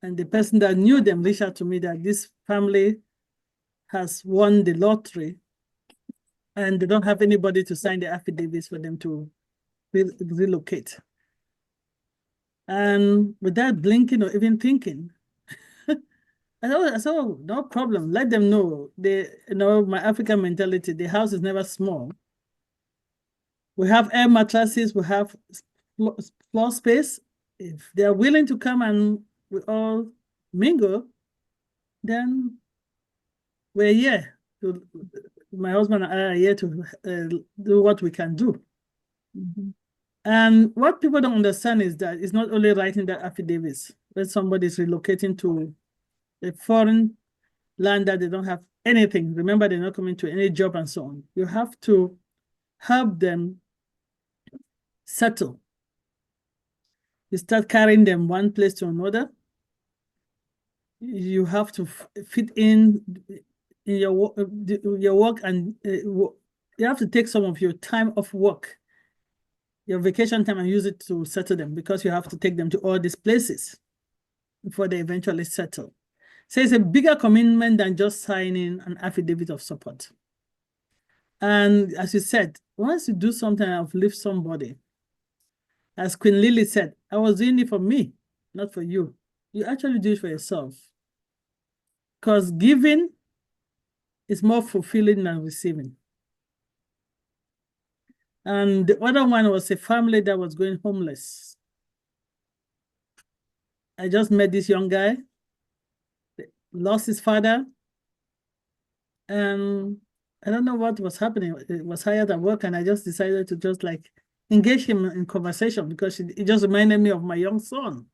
And the person that knew them reached out to me that this family has won the lottery and they don't have anybody to sign the affidavits for them to relocate. And without blinking or even thinking, I said, oh, no problem. Let them know. My African mentality, the house is never small. We have air mattresses, we have floor space. If they're willing to come and we all mingle, then we're here. My husband and I are here to do what we can do. And what people don't understand is that it's not only writing that affidavits when somebody is relocating to a foreign land that they don't have anything. Remember, they're not coming to any job and so on. You have to help them settle. You start carrying them one place to another. You have to fit in your work, and you have to take some of your time off work, your vacation time, and use it to settle them, because you have to take them to all these places before they eventually settle. So it's a bigger commitment than just signing an affidavit of support. And as you said, once you do something and uplift somebody, as Queen Lily said, I was doing it for me, not for you. You actually do it for yourself. Because giving is more fulfilling than receiving. And the other one was a family that was going homeless. I just met this young guy, lost his father, and I don't know what was happening. He was hired at work, and I just decided to just like engage him in conversation, because it just reminded me of my young son.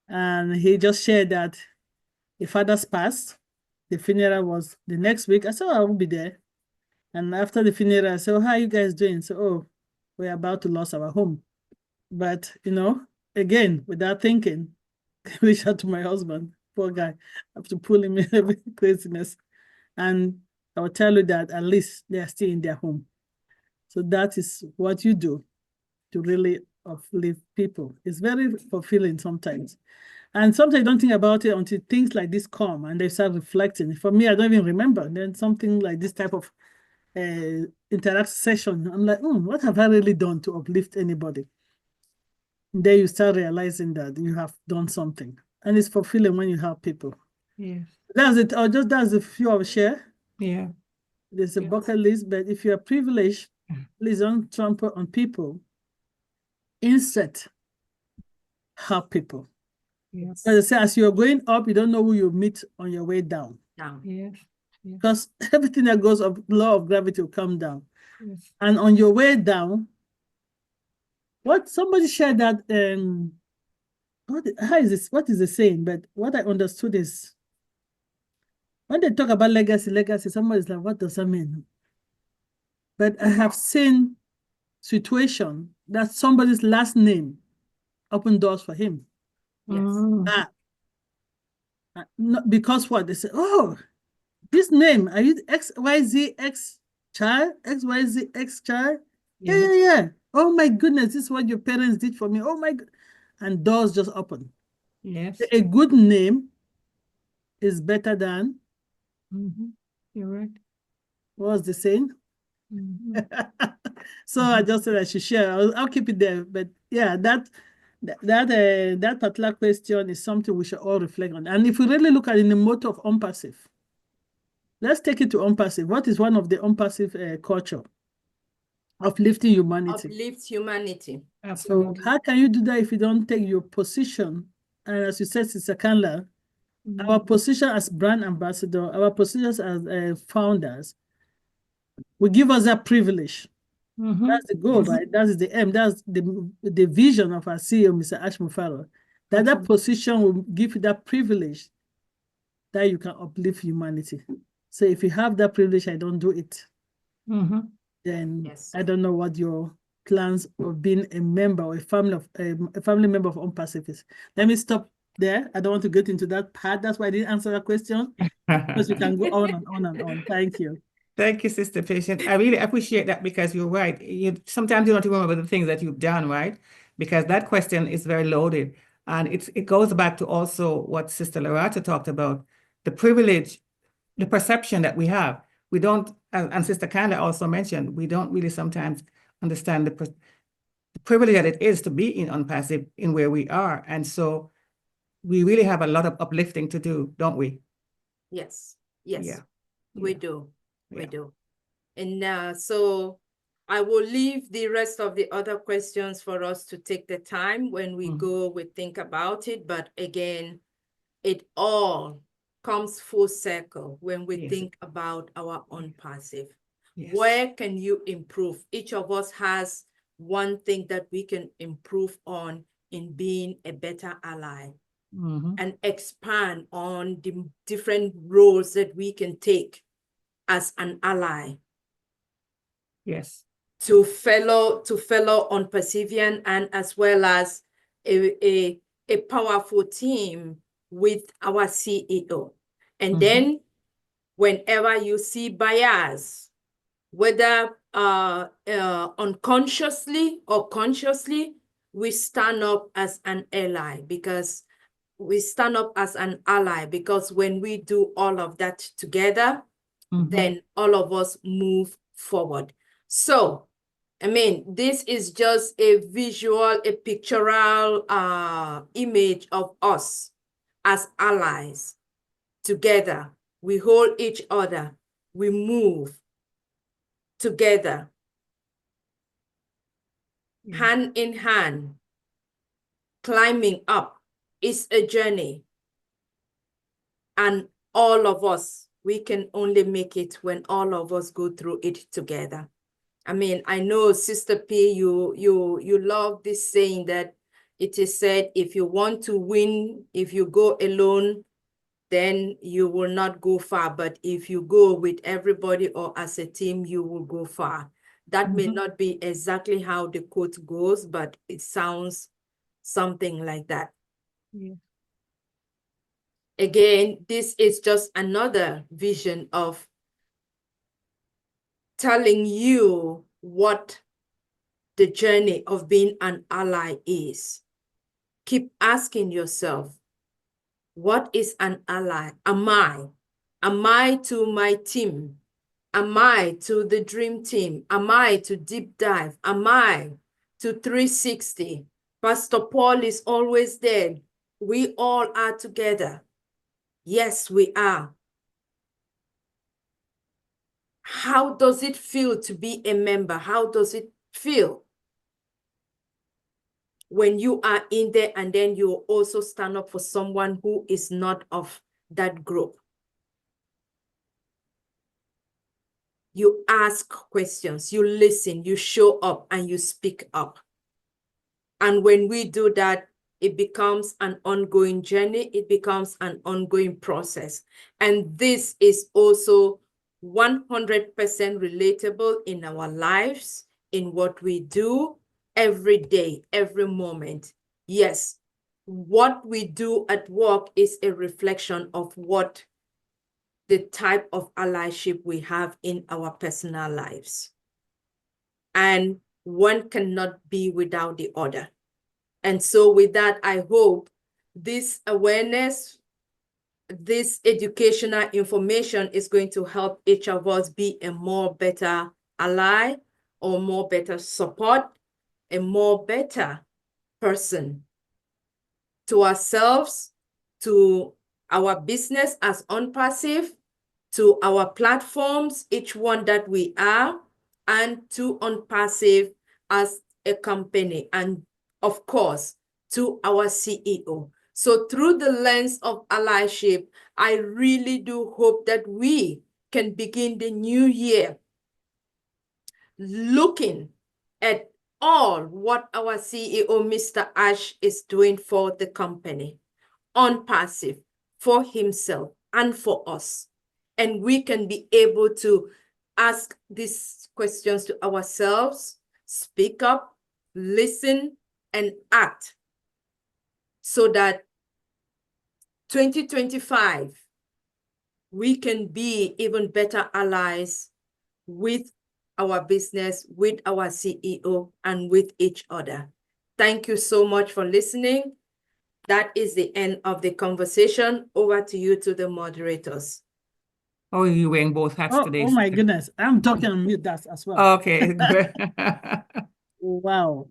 And he just shared that his father's passed. The funeral was the next week. I said, I will be there. And after the funeral, I said, how are you guys doing? So, oh, we're about to lose our home. But, you know, again, without thinking, I reached out to my husband, poor guy. I have to pull him in every craziness. And I will tell you that at least they are still in their home. So that is what you do to really uplift people. It's very fulfilling sometimes. And sometimes you don't think about it until things like this come and they start reflecting. For me, I don't even remember. And then something like this type of interact session, I'm like, what have I really done to uplift anybody? And then you start realizing that you have done something. And it's fulfilling when you help people. Yeah. That's it. Or just that's a few of share. Yeah. There's a bucket list, but if you're privileged, please don't trample on people. Instead, help people. Yes. As I say, as you're going up, you don't know who you meet on your way down. Yes. Because everything that goes up, law of gravity will come down. Yes. And on your way down, what somebody shared that how is this? What is the saying? But what I understood is when they talk about legacy, somebody's like, what does that mean? But I have seen situation that somebody's last name opened doors for him. Yes. Not because what? They say, oh, this name, are you XYZ X child? XYZ X child? Yeah. Oh my goodness, this is what your parents did for me. Oh my God. And doors just open. Yes. A good name is better than. You're right. What was the saying? So I just said I should share. I'll keep it there. But yeah, that particular question is something we should all reflect on. And if we really look at it in the motto of ONPASSIVE, let's take it to ONPASSIVE. What is one of the ONPASSIVE culture? Uplifting humanity. Uplift humanity. So how can you do that if you don't take your position? And as you said, Sister Kanla, our position as brand ambassador, our positions as founders, will give us that privilege. That's the goal, right? That is the aim. That's the vision of our CEO, Mr. Ash Mufareh. That position will give you that privilege that you can uplift humanity. So if you have that privilege, I don't do it. Then I don't know what your plans of being a member or a family member of ONPASSIVE is. Let me stop there. I don't want to get into that part. That's why I didn't answer that question, because we can go on and on and on. Thank you. Thank you, Sister Patience. I really appreciate that, because you're right. Sometimes you don't remember the things that you've done, right? Because that question is very loaded. And it goes back to also what Sister Lerato talked about, the privilege, the perception that we have. We don't, and Sister Kanla also mentioned, we don't really sometimes understand the privilege that it is to be in ONPASSIVE in where we are. And so we really have a lot of uplifting to do, don't we? Yes, Yeah. we do. We do. And so I will leave the rest of the other questions for us to take the time when we go, we think about it. But again, it all comes full circle when we think about our ONPASSIVE. Where can you improve? Each of us has one thing that we can improve on in being a better ally, and expand on the different roles that we can take as an ally. Yes. To fellow ONPASSIVian, and as well as a powerful team with our CEO. And then whenever you see bias, whether unconsciously or consciously, we stand up as an ally, because when we do all of that together, then all of us move forward. So, I mean, this is just a visual, a pictorial image of us as allies. Together, we hold each other, we move together, hand in hand, climbing up. It's a journey. And all of us, we can only make it when all of us go through it together. I mean, I know, Sister P, you love this saying that it is said, if you want to win, if you go alone, then you will not go far. But if you go with everybody or as a team, you will go far. That may not be exactly how the quote goes, but it sounds something like that. Again, this is just another vision of telling you what the journey of being an ally is. Keep asking yourself, what is an ally? Am I? Am I to my team? Am I to the dream team? Am I to deep dive? Am I to 360? Pastor Paul is always there. We all are together. Yes, we are. How does it feel to be a member? How does it feel when you are in there and then you also stand up for someone who is not of that group? You ask questions, you listen, you show up, and you speak up. And when we do that, it becomes an ongoing journey. It becomes an ongoing process. And this is also 100% relatable in our lives, in what we do every day, every moment. Yes, what we do at work is a reflection of what the type of allyship we have in our personal lives. And one cannot be without the other. And so with that, I hope this awareness, this educational information is going to help each of us be a more better ally, or more better support, a more better person to ourselves, to our business as ONPASSIVE, to our platforms, each one that we are, and to ONPASSIVE as a company, and of course, to our CEO. So through the lens of allyship, I really do hope that we can begin the new year looking at all what our CEO, Mr. Ash, is doing for the company, ONPASSIVE, for himself and for us. And we can be able to ask these questions to ourselves, speak up, listen, and act, so that 2025, we can be even better allies with our business, with our CEO, and with each other. Thank you so much for listening. That is the end of the conversation. Over to you, to the moderators. Oh, you're wearing both hats today. Oh my goodness. I'm talking on mute that as well. Okay, good. Wow.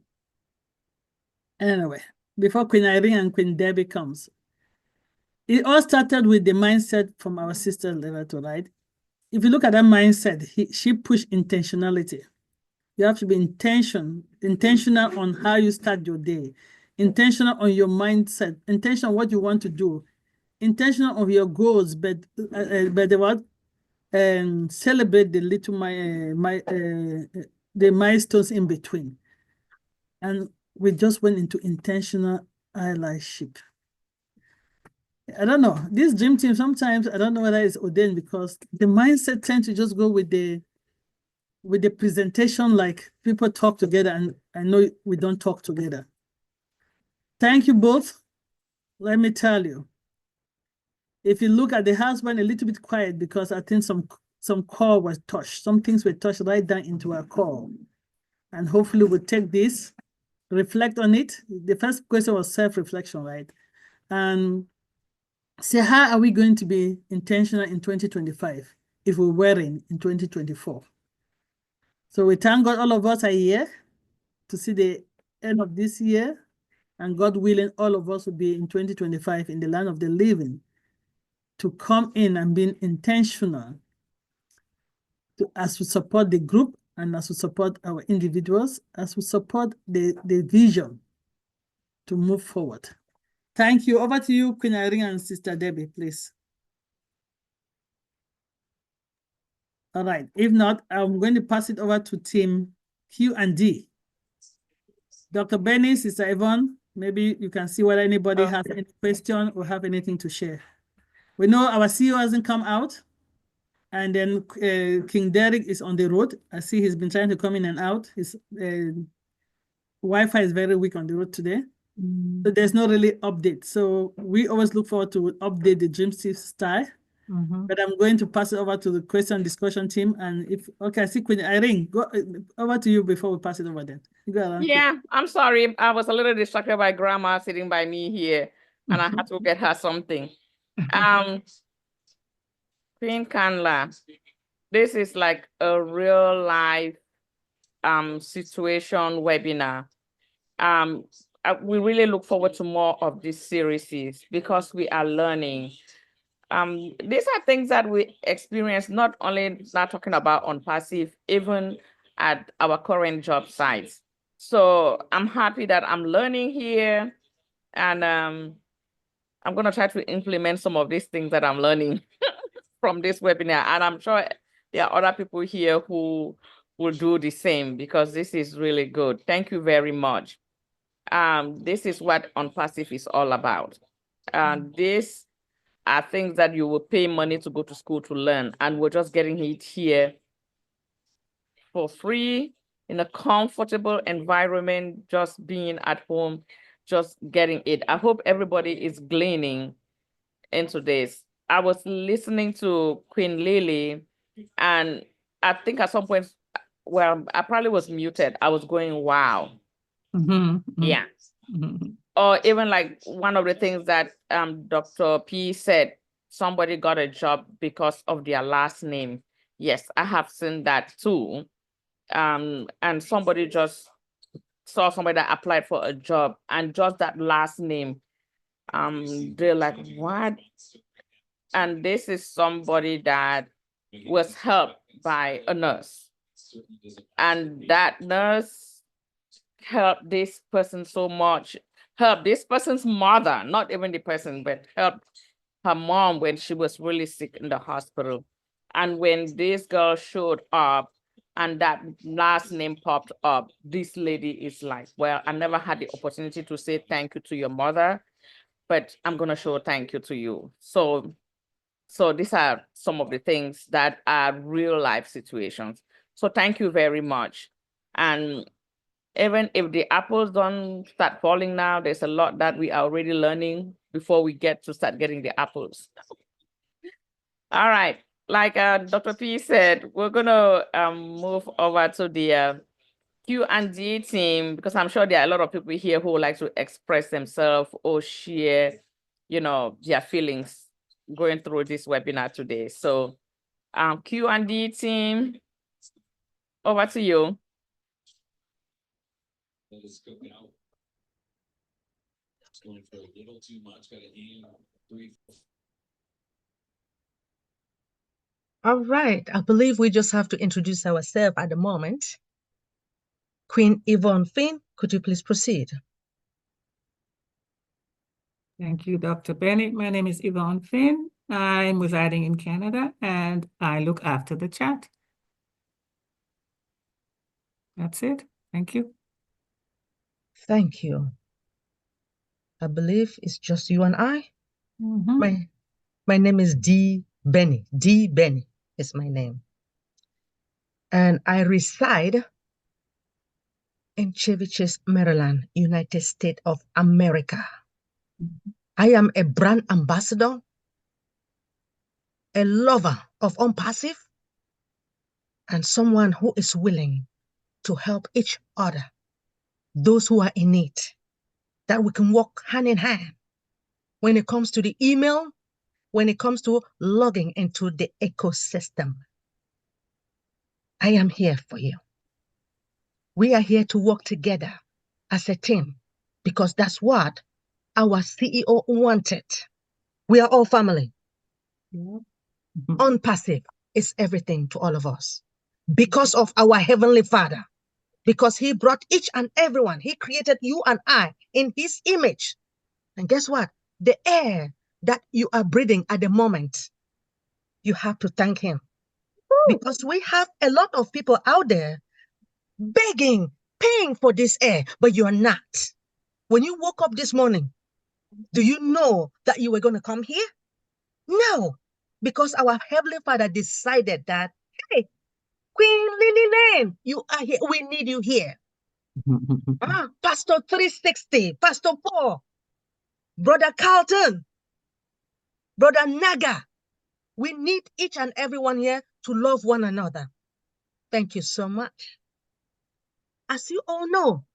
Anyway, before Queen Irene and Queen Debbie comes, it all started with the mindset from our sister Lerato, right? If you look at that mindset, she pushed intentionality. You have to be intentional on how you start your day, intentional on your mindset, intentional on what you want to do, intentional of your goals, but the what? Celebrate the little the milestones in between. And we just went into intentional allyship. I don't know. This dream team, sometimes I don't know whether it's ordained, because the mindset tends to just go with the presentation, like people talk together, and I know we don't talk together. Thank you both. Let me tell you, if you look at the husband, a little bit quiet, because I think some core was touched. Some things were touched right down into our core. And hopefully we'll take this, reflect on it. The first question was self-reflection, right? And say, how are we going to be intentional in 2025 if we weren't in 2024? So we thank God all of us are here to see the end of this year. And God willing, all of us will be in 2025 in the land of the living, to come in and be intentional as we support the group, and as we support our individuals, as we support the vision to move forward. Thank you. Over to you, Queen Irene and Sister Debbie, please. All right. If not, I'm going to pass it over to Team Q and D. Dr. Benny, Sister Yvonne, maybe you can see whether anybody has any question or have anything to share. We know our CEO hasn't come out, and then King Derek is on the road. I see he's been trying to come in and out. His Wi-Fi is very weak on the road today. So there's no really update. So we always look forward to update the Dream Steve style. But I'm going to pass it over to the question discussion team. And if, okay, I see Queen Irene, go over to you before we pass it over then. You go around. Yeah, I'm sorry. I was a little distracted by grandma sitting by me here, and I had to get her something. Queen Kanla, this is like a real life situation webinar. We really look forward to more of this series because we are learning. These are things that we experience, not only not talking about on passive, even at our current job sites. So I'm happy that I'm learning here, and I'm going to try to implement some of these things that I'm learning from this webinar. And I'm sure there are other people here who will do the same, because this is really good. Thank you very much. This is what ONPASSIVE is all about. These are things that you will pay money to go to school to learn, and we're just getting it here for free in a comfortable environment, just being at home, just getting it. I hope everybody is gleaning into this. I was listening to Queen Lily, and I think at some point, well, I probably was muted. I was going, wow. Yeah. Or even like one of the things that Dr. P said, somebody got a job because of their last name. Yes, I have seen that too. And somebody just saw somebody that applied for a job, and just that last name, they're like, what? And this is somebody that was helped by a nurse. And that nurse helped this person so much, helped this person's mother, not even the person, but helped her mom when she was really sick in the hospital. And when this girl showed up and that last name popped up, this lady is like, well, I never had the opportunity to say thank you to your mother, but I'm going to show thank you to you. So these are some of the things that are real life situations. So thank you very much. And even if the apples don't start falling now, there's a lot that we are already learning before we get to start getting the apples. All right, like Dr. P said, we're gonna move over to the Q&D team, because I'm sure there are a lot of people here who would like to express themselves or share, you know, their feelings going through this webinar today. So Q&D team, over to you. All right, I believe we just have to introduce ourselves at the moment. Queen Yvonne Finn, could you please proceed? Thank you, Dr. Bennett. My name is Yvonne Finn. I'm residing in Canada and I look after the chat. That's it. Thank you. Thank you. I believe it's just you and I. My name is D. Benny. D. Benny is my name. And I reside in Chevy Chase, Maryland, United States of America. I am a brand ambassador, a lover of ONPASSIVE, and someone who is willing to help each other, those who are in need, that we can walk hand in hand when it comes to the email, when it comes to logging into the ecosystem. I am here for you. We are here to work together as a team because that's what our CEO wanted. We are all family. ONPASSIVE is everything to all of us because of our Heavenly Father, because He brought each and everyone. He created you and I in His image. And guess what? The air that you are breathing at the moment, you have to thank Him. Because we have a lot of people out there begging, paying for this air, but you're not. When you woke up this morning, do you know that you were going to come here? No, because our Heavenly Father decided that, hey, Queen Lily Lane, you are here. We need you here. Pastor 360, Pastor Paul, Brother Carlton, Brother Naga. We need each and everyone here to love one another. Thank you so much. As you all know,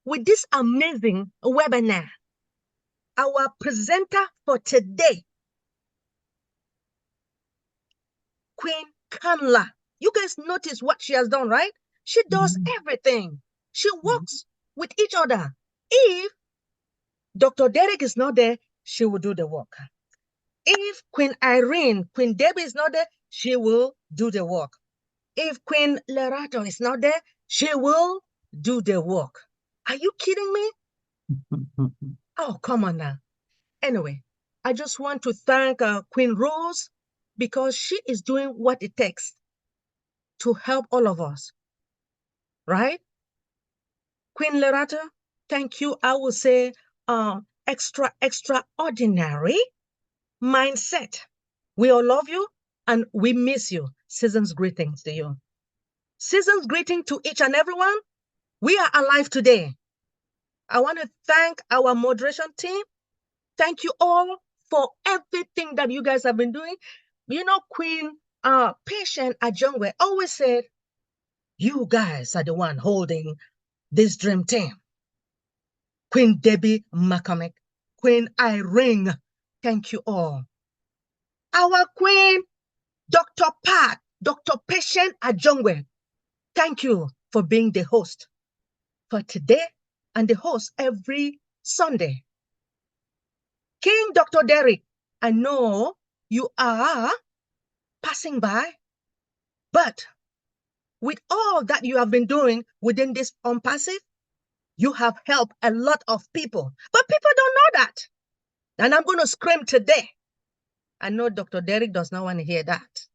with this amazing webinar, our presenter for today, Queen Kanla. You guys notice what she has done, right? She does everything. She works with each other. If Dr. Derek is not there, she will do the work. If Queen Irene, Queen Debbie is not there, she will do the work. If Queen Lerato is not there, she will do the work. Are you kidding me? Oh, come on now. Anyway, I just want to thank Queen Rose because she is doing what it takes to help all of us, right? Queen Lerato, thank you. I will say extraordinary mindset. We all love you and we miss you. Season's greetings to you. Season's greeting to each and everyone. We are alive today. I want to thank our moderation team. Thank you all for everything that you guys have been doing. You know, Queen Patient Ajongwen always said, you guys are the one holding this dream team. Queen Debbie McCormick, Queen Irene, thank you all. Our Queen, Dr. Patient Ajongwen, thank you for being the host for today and the host every Sunday. King Dr. Derek, I know you are passing by, but with all that you have been doing within this ONPASSIVE, you have helped a lot of people, but people don't know that. And I'm going to scream today. I know Dr. Derek does not want to hear that.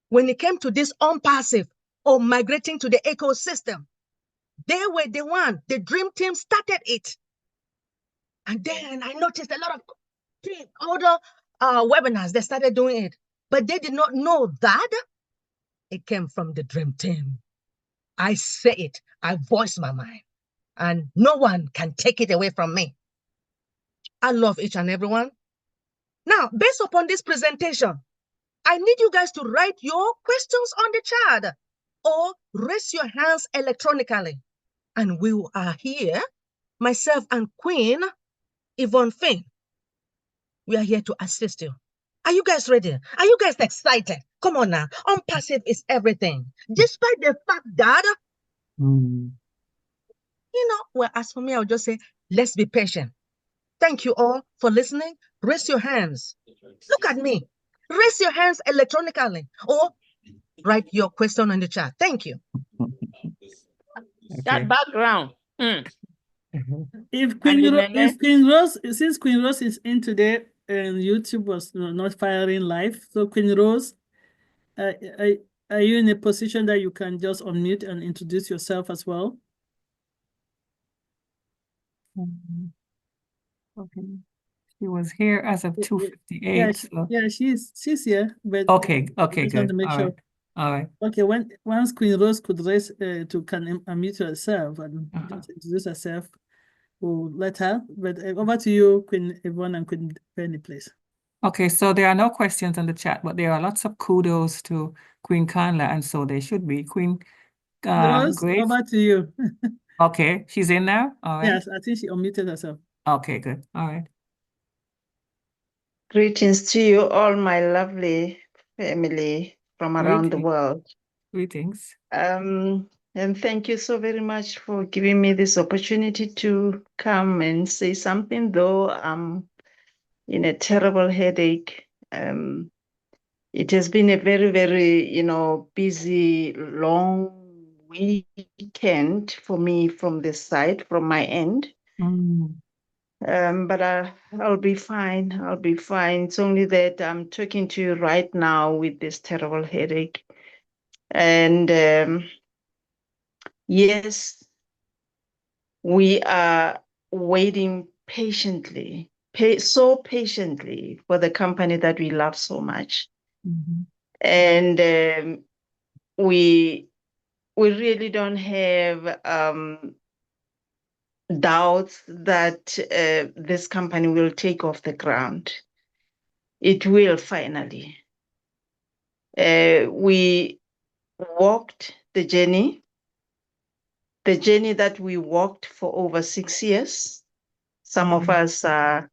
When it came to this ONPASSIVE or migrating to the ecosystem, they were the one, the dream team started it. And then I noticed a lot of other webinars, they started doing it, but they did not know that it came from the dream team. I say it, I voice my mind, and no one can take it away from me. I love each and everyone. Now, based upon this presentation, I need you guys to write your questions on the chat or raise your hands electronically. And we are here, myself and Queen Yvonne Finn. We are here to assist you. Are you guys ready? Are you guys excited? Come on now. ONPASSIVE is everything. Despite the fact that, you know, well, as for me, I'll just say, let's be patient. Thank you all for listening. Raise your hands. Look at me. Raise your hands electronically or write your question in the chat. Thank you. That background. If And Queen, the Ro Nene. if Queen Rose, since Queen Rose is in today and YouTube was not firing live, so Queen Rose, are you in a position that you can just unmute and introduce yourself as well? Okay. She was here as of 2:58. Yeah, So. yeah, she's here, but Okay, I okay, just want to good. make All sure. right. All right. Okay, once Queen Rose could raise can unmute herself and just introduce herself, we'll let her. But over to you, Queen Yvonne and Queen Penny, please. Okay, so there are no questions on the chat, but there are lots of kudos to Queen Kanla, and so there should be. Queen Rose, Grace. over to you. Okay, she's in now? All right. Yes, I think she unmuted herself. Okay, good. All right. Greetings to you all, my lovely family from around the world. Greetings. And thank you so very much for giving me this opportunity to come and say something, though I'm in a terrible headache. It has been a very, very, busy, long weekend for me from this side, from my end. But I'll be fine. I'll be fine. It's only that I'm talking to you right now with this terrible headache. And yes, we are waiting patiently, so patiently for the company that we love so much. And we really don't have doubts that this company will take off the ground. It will finally. We walked the journey that we walked for over 6 years. Some of us are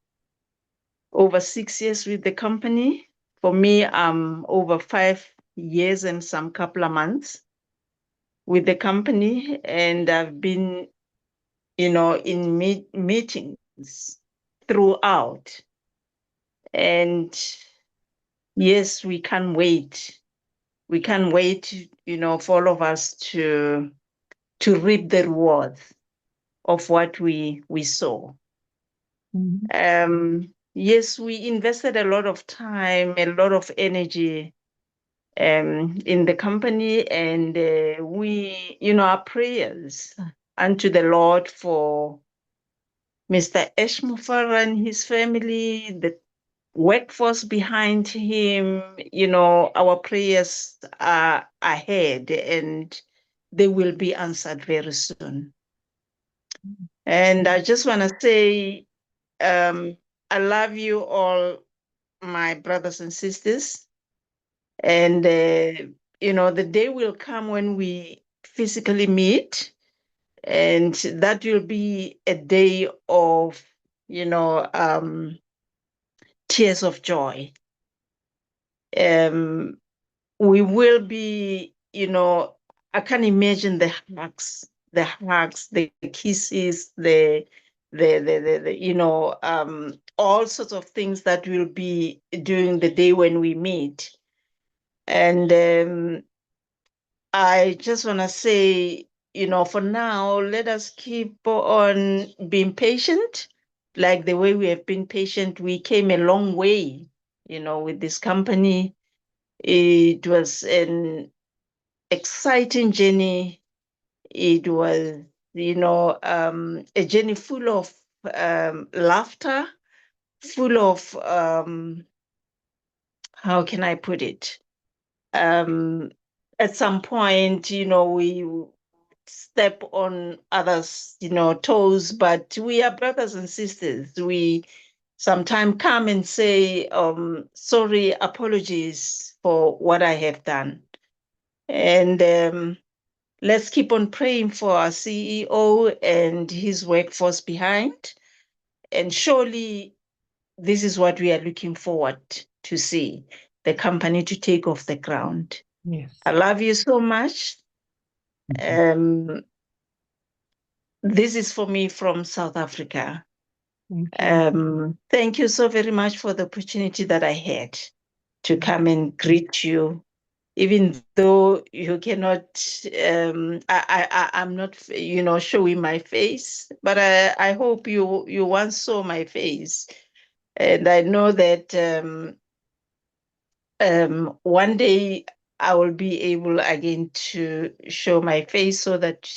over 6 years with the company. For me, I'm over 5 years and some couple of months with the company, and I've been, in meetings throughout. And yes, we can't wait. We can't wait, for all of us to reap the rewards of what we saw. Yes, we invested a lot of time, a lot of energy in the company, and we, our prayers unto the Lord for Mr. Ash Mufareh and his family, the workforce behind him, our prayers are ahead and they will be answered very soon. And I just want to say, I love you all, my brothers and sisters. And, the day will come when we physically meet, and that will be a day of, tears of joy. We will be, I can imagine the hugs, the kisses, all sorts of things that will be during the day when we meet. And I just want to say, for now, let us keep on being patient, like the way we have been patient. We came a long way, with this company. It was an exciting journey. It was, a journey full of laughter, full of, how can I put it? At some point, we step on others, toes, but we are brothers and sisters. We sometimes come and say, sorry, apologies for what I have done. And let's keep on praying for our CEO and his workforce behind. And surely this is what we are looking forward to see, the company to take off the ground. Yes. I love you so much. This is for me from South Africa. Thank you so very much for the opportunity that I had to come and greet you even though you cannot, I'm not, showing my face, but I hope you once saw my face. And I know that one day I will be able again to show my face so that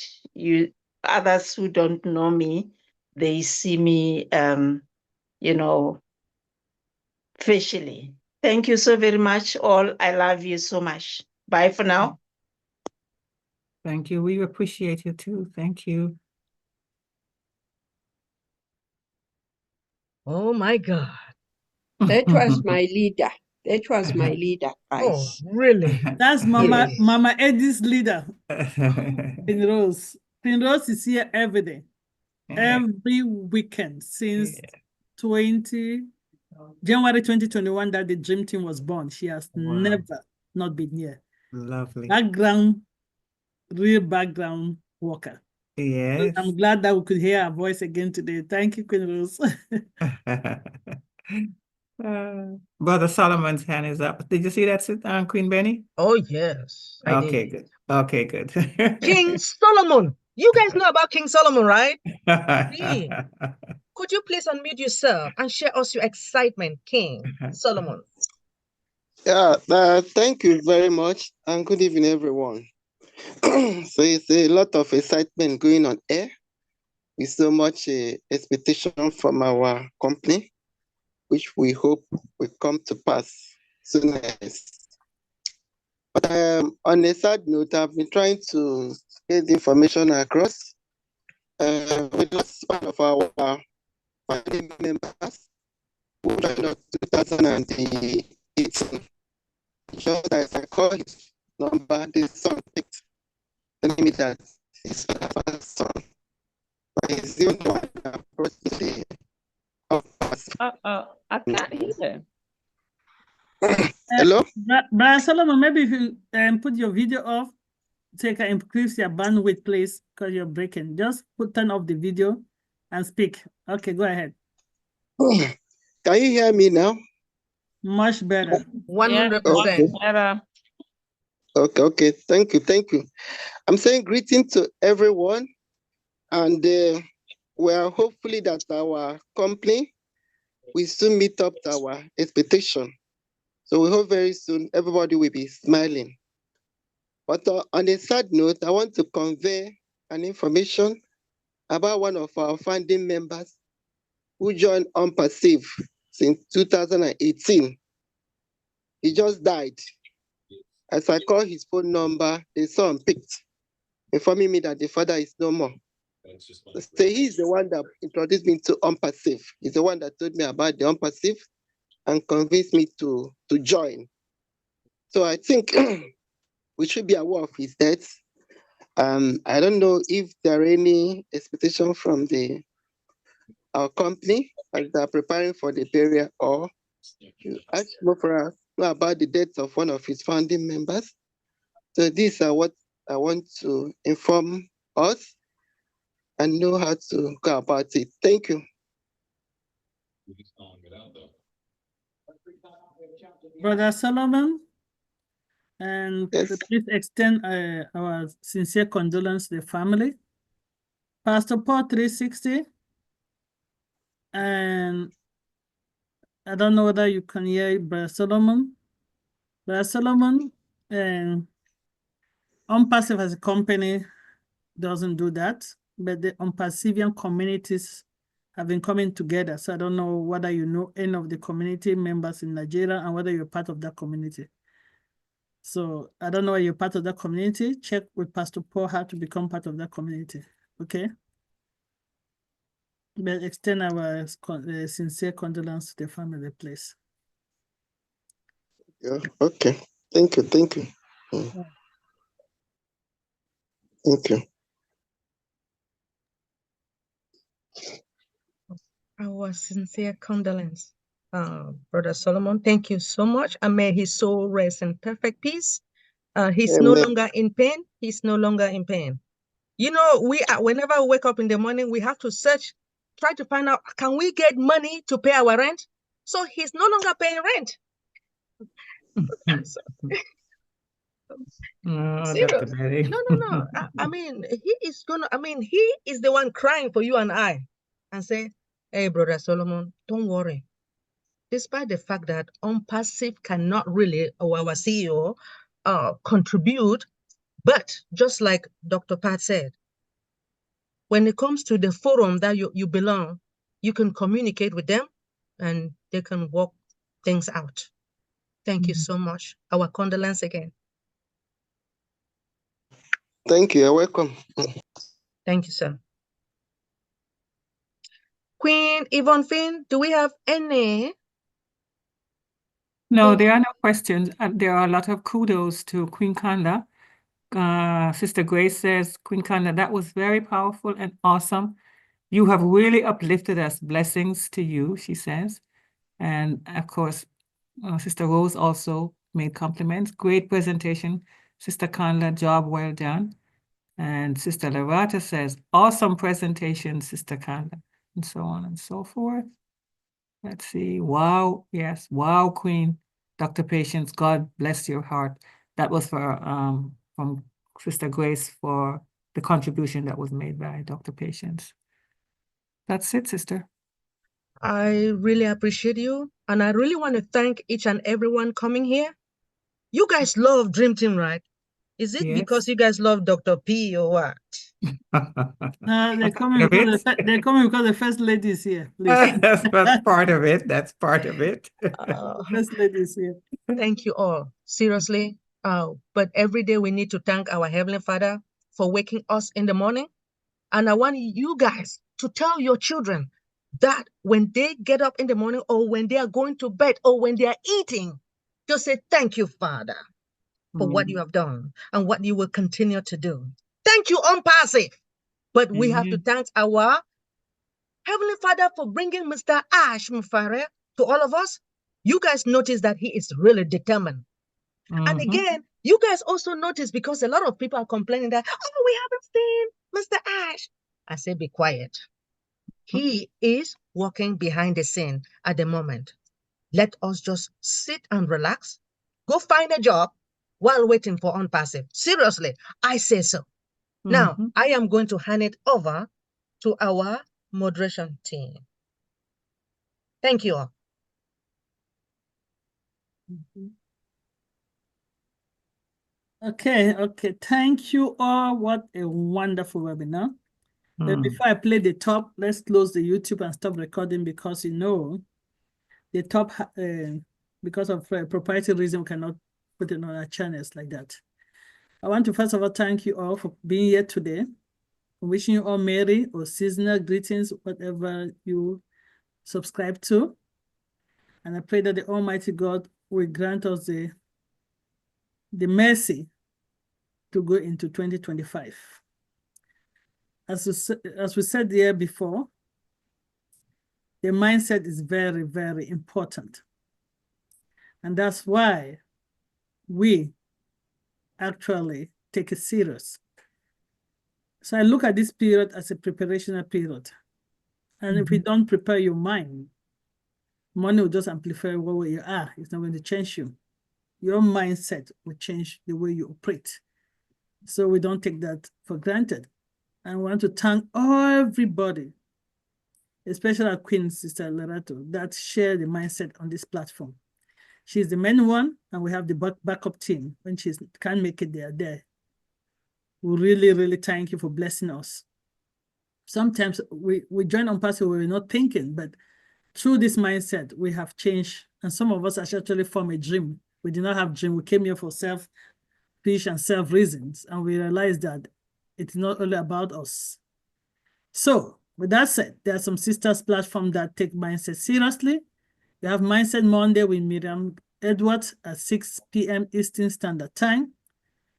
others who don't know me, they see me, facially. Thank you so very much, all. I love you so much. Bye for now. Thank you. We appreciate you too. Thank you. Oh my God. That was my leader. That was my leader, Oh, guys. really? That's Mama Yes. Mama Eddie's leader, Queen Rose. Queen Rose is here every day, every weekend since 20 January 2021 that the Dream Team was born. She has never not been here. Lovely. Real background worker. Yes. I'm glad that we could hear her voice again today. Thank you, Queen Rose. Brother Solomon's hand is up. Did you see that, Queen Benny? Oh, yes, I Okay, did. good. Okay, good. King Solomon. You guys know about King Solomon, right? King, could you please unmute yourself and share us your excitement, King Solomon? Yeah, thank you very much, and good evening, everyone. So it's a lot of excitement going on here, with so much expectation from our company, which we hope will come to pass soonest. But on a sad note, I've been trying to get the information across. We lost one of our family members who died in 2018. Just as I call his number, the son picked, telling me that his father's son, but he's the only one that brought the I can't hear. Hello? Brother Solomon, maybe if you put your video off, so you can increase your bandwidth, please, because you're breaking. Just turn off the video and speak. Okay, go ahead. Can you hear me now? Much better. 100%. Okay. Thank you. I'm saying greeting to everyone, and we are hopefully that our company will soon meet up to our expectation. So we hope very soon everybody will be smiling. But on a sad note, I want to convey an information about one of our founding members who joined ONPASSIVE since 2018. He just died. As I call his phone number, the son picked, informing me that the father is no more. So he's the one that introduced me to ONPASSIVE. He's the one that told me about the ONPASSIVE and convinced me to join. So I think we should be aware of his death. I don't know if there are any expectation from our company as they are preparing for the burial, or Ash Mufareh know about the death of one of his founding members. So these are what I want to inform us and know how to go about it. Thank you. Brother Solomon, and please extend our sincere condolence to the family. Pastor Paul 360, and I don't know whether you can hear Brother Solomon. Brother Solomon, and ONPASSIVE as a company doesn't do that, but the ONPASSIVian communities have been coming together. So I don't know whether you know any of the community members in Nigeria and whether you're part of that community. So I don't know whether you're part of that community. Check with Pastor Paul how to become part of that community. Okay? But extend our sincere condolence to the family, please. Yeah, okay. Thank you. Thank you. Our sincere condolence, Brother Solomon. Thank you so much. And may his soul rest in perfect peace. He's no longer in pain. He's no longer in pain. You know, whenever we wake up in the morning, we have to try to find out, can we get money to pay our rent? So he's no longer paying rent. Oh, Dr. Serious. Betty. No. I mean, he is the one crying for you and I and say, hey, Brother Solomon, don't worry. Despite the fact that ONPASSIVE cannot really, or our CEO, contribute, but just like Dr. Pat said, when it comes to the forum that you belong, you can communicate with them and they can work things out. Thank you so much. Our condolence again. Thank you. You're welcome. Thank you, sir. Queen Yvonne Finn, do we have any? No, there are no questions. There are a lot of kudos to Queen Kanla. Sister Grace says, Queen Kanla, that was very powerful and awesome. You have really uplifted us. Blessings to you, she says. And of course, Sister Rose also made compliments. Great presentation, Sister Kanla, job well done. And Sister Lerato says, awesome presentation, Sister Kanla, and so on and so forth. Let's see. Wow. Yes. Wow, Queen. DrPatience, God bless your heart. That was for from Sister Grace for the contribution that was made by DrPatience. That's it, sister. I really appreciate you. And I really want to thank each and everyone coming here. You guys love Dream Team, right? Is it because you guys love Dr. P or what? They're coming because the first lady is here. That's part of it. That's part of it. First lady is here. Thank you all. Seriously. But every day we need to thank our Heavenly Father for waking us in the morning. And I want you guys to tell your children that when they get up in the morning or when they are going to bed or when they are eating, just say, thank you, Father, for what you have done and what you will continue to do. Thank you, ONPASSIVE. But we have to thank our Heavenly Father for bringing Mr. Ash Mufareh to all of us. You guys notice that he is really determined. And again, you guys also notice because a lot of people are complaining that, oh, we haven't seen Mr. Ash. I say, be quiet. He is working behind the scene at the moment. Let us just sit and relax. Go find a job while waiting for ONPASSIVE. Seriously, I say so. Now, I am going to hand it over to our moderation team. Thank you all. Okay. Thank you all. What a wonderful webinar. But before I play the top, let's close the YouTube and stop recording because the top, because of proprietary reason, we cannot put it on our channels like that. I want to first of all thank you all for being here today. I'm wishing you all Merry or seasonal greetings, whatever you subscribe to. And I pray that the Almighty God will grant us the mercy to go into 2025. As we said here before, the mindset is very, very important. And that's why we actually take it serious. So I look at this period as a preparational period. And if you don't prepare your mind, money will just amplify where you are. It's not going to change you. Your mindset will change the way you operate. So we don't take that for granted. I want to thank everybody, especially our Queen, Sister Lerato, that share the mindset on this platform. She's the main one, and we have the backup team. When she can't make it, they are there. We really, really thank you for blessing us. Sometimes we join ONPASSIVE, we're not thinking, but through this mindset, we have changed. And some of us actually formed a dream. We did not have a dream. We came here for selfish and self reasons, and we realized that it's not only about us. So with that said, there are some sisters platforms that take mindset seriously. You have Mindset Monday with Miriam Edwards at 6 p.m. Eastern Standard Time.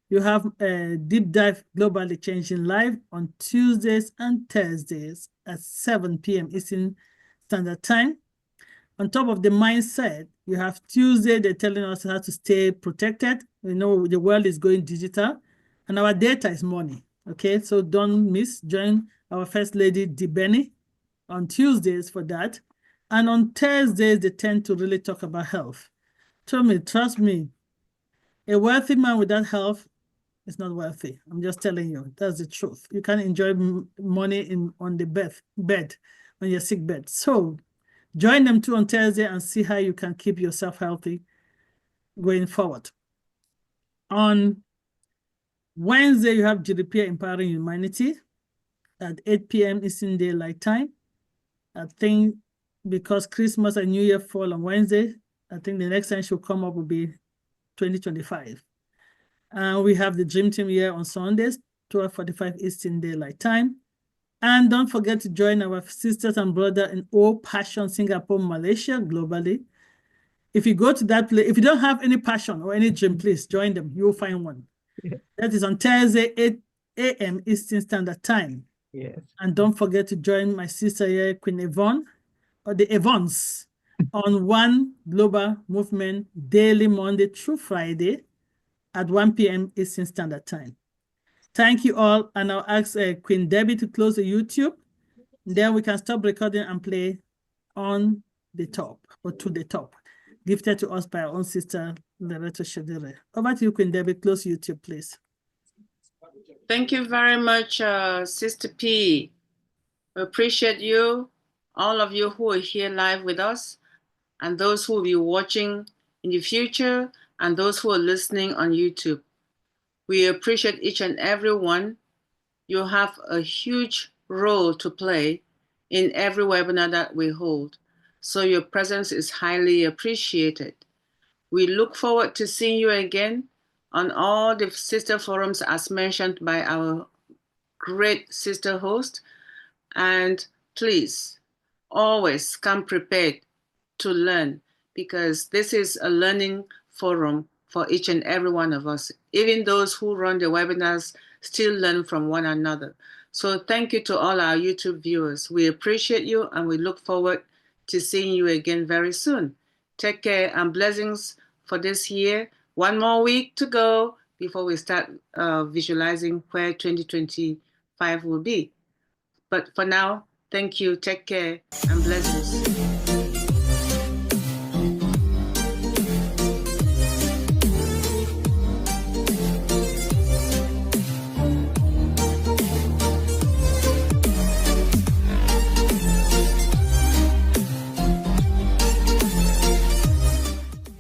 You have a Deep Dive Globally Changing Live on Tuesdays and Thursdays at 7 p.m. Eastern Standard Time. On top of the mindset, you have Tuesday, they're telling us how to stay protected. We know the world is going digital, and our data is money. Okay, so don't miss. Join our First Lady, Dibeni, on Tuesdays for that. And on Thursdays, they tend to really talk about health. Trust me, A wealthy man without health is not wealthy. I'm just telling you, that's the truth. You can't enjoy money on the bed, on your sick bed. So join them too on Thursday and see how you can keep yourself healthy going forward. On Wednesday, you have GDP Empowering Humanity at 8 p.m. Eastern Daylight Time. I think because Christmas and New Year fall on Wednesday, I think the next time she'll come up will be 2025. And we have the Dream Team here on Sundays, 12:45 Eastern Daylight Time. And don't forget to join our sisters and brothers in All Passion Singapore, Malaysia, globally. If you go to that place, if you don't have any passion or any dream, please join them. You'll find one. Yeah. That is on Thursday, 8 a.m. Eastern Standard Time. Yes. And don't forget to join my sister here, Queen Yvonne, or the Evans, on One Global Movement daily Monday through Friday at 1 p.m. Eastern Standard Time. Thank you all, and I'll ask Queen Debbie to close the YouTube. Then we can stop recording and play on the top, or to the top, gifted to us by our own sister, Lerato Shadare. Over to you, Queen Debbie. Close YouTube, please. Thank you very much, Sister P. We appreciate you, all of you who are here live with us, and those who will be watching in the future, and those who are listening on YouTube. We appreciate each and every one. You have a huge role to play in every webinar that we hold, so your presence is highly appreciated. We look forward to seeing you again on all the sister forums as mentioned by our great sister host. And please, always come prepared to learn, because this is a learning forum for each and every one of us. Even those who run the webinars still learn from one another. So thank you to all our YouTube viewers. We appreciate you, and we look forward to seeing you again very soon. Take care and blessings for this year. One more week to go before we start visualizing where 2025 will be. But for now, thank you, take care, and blessings.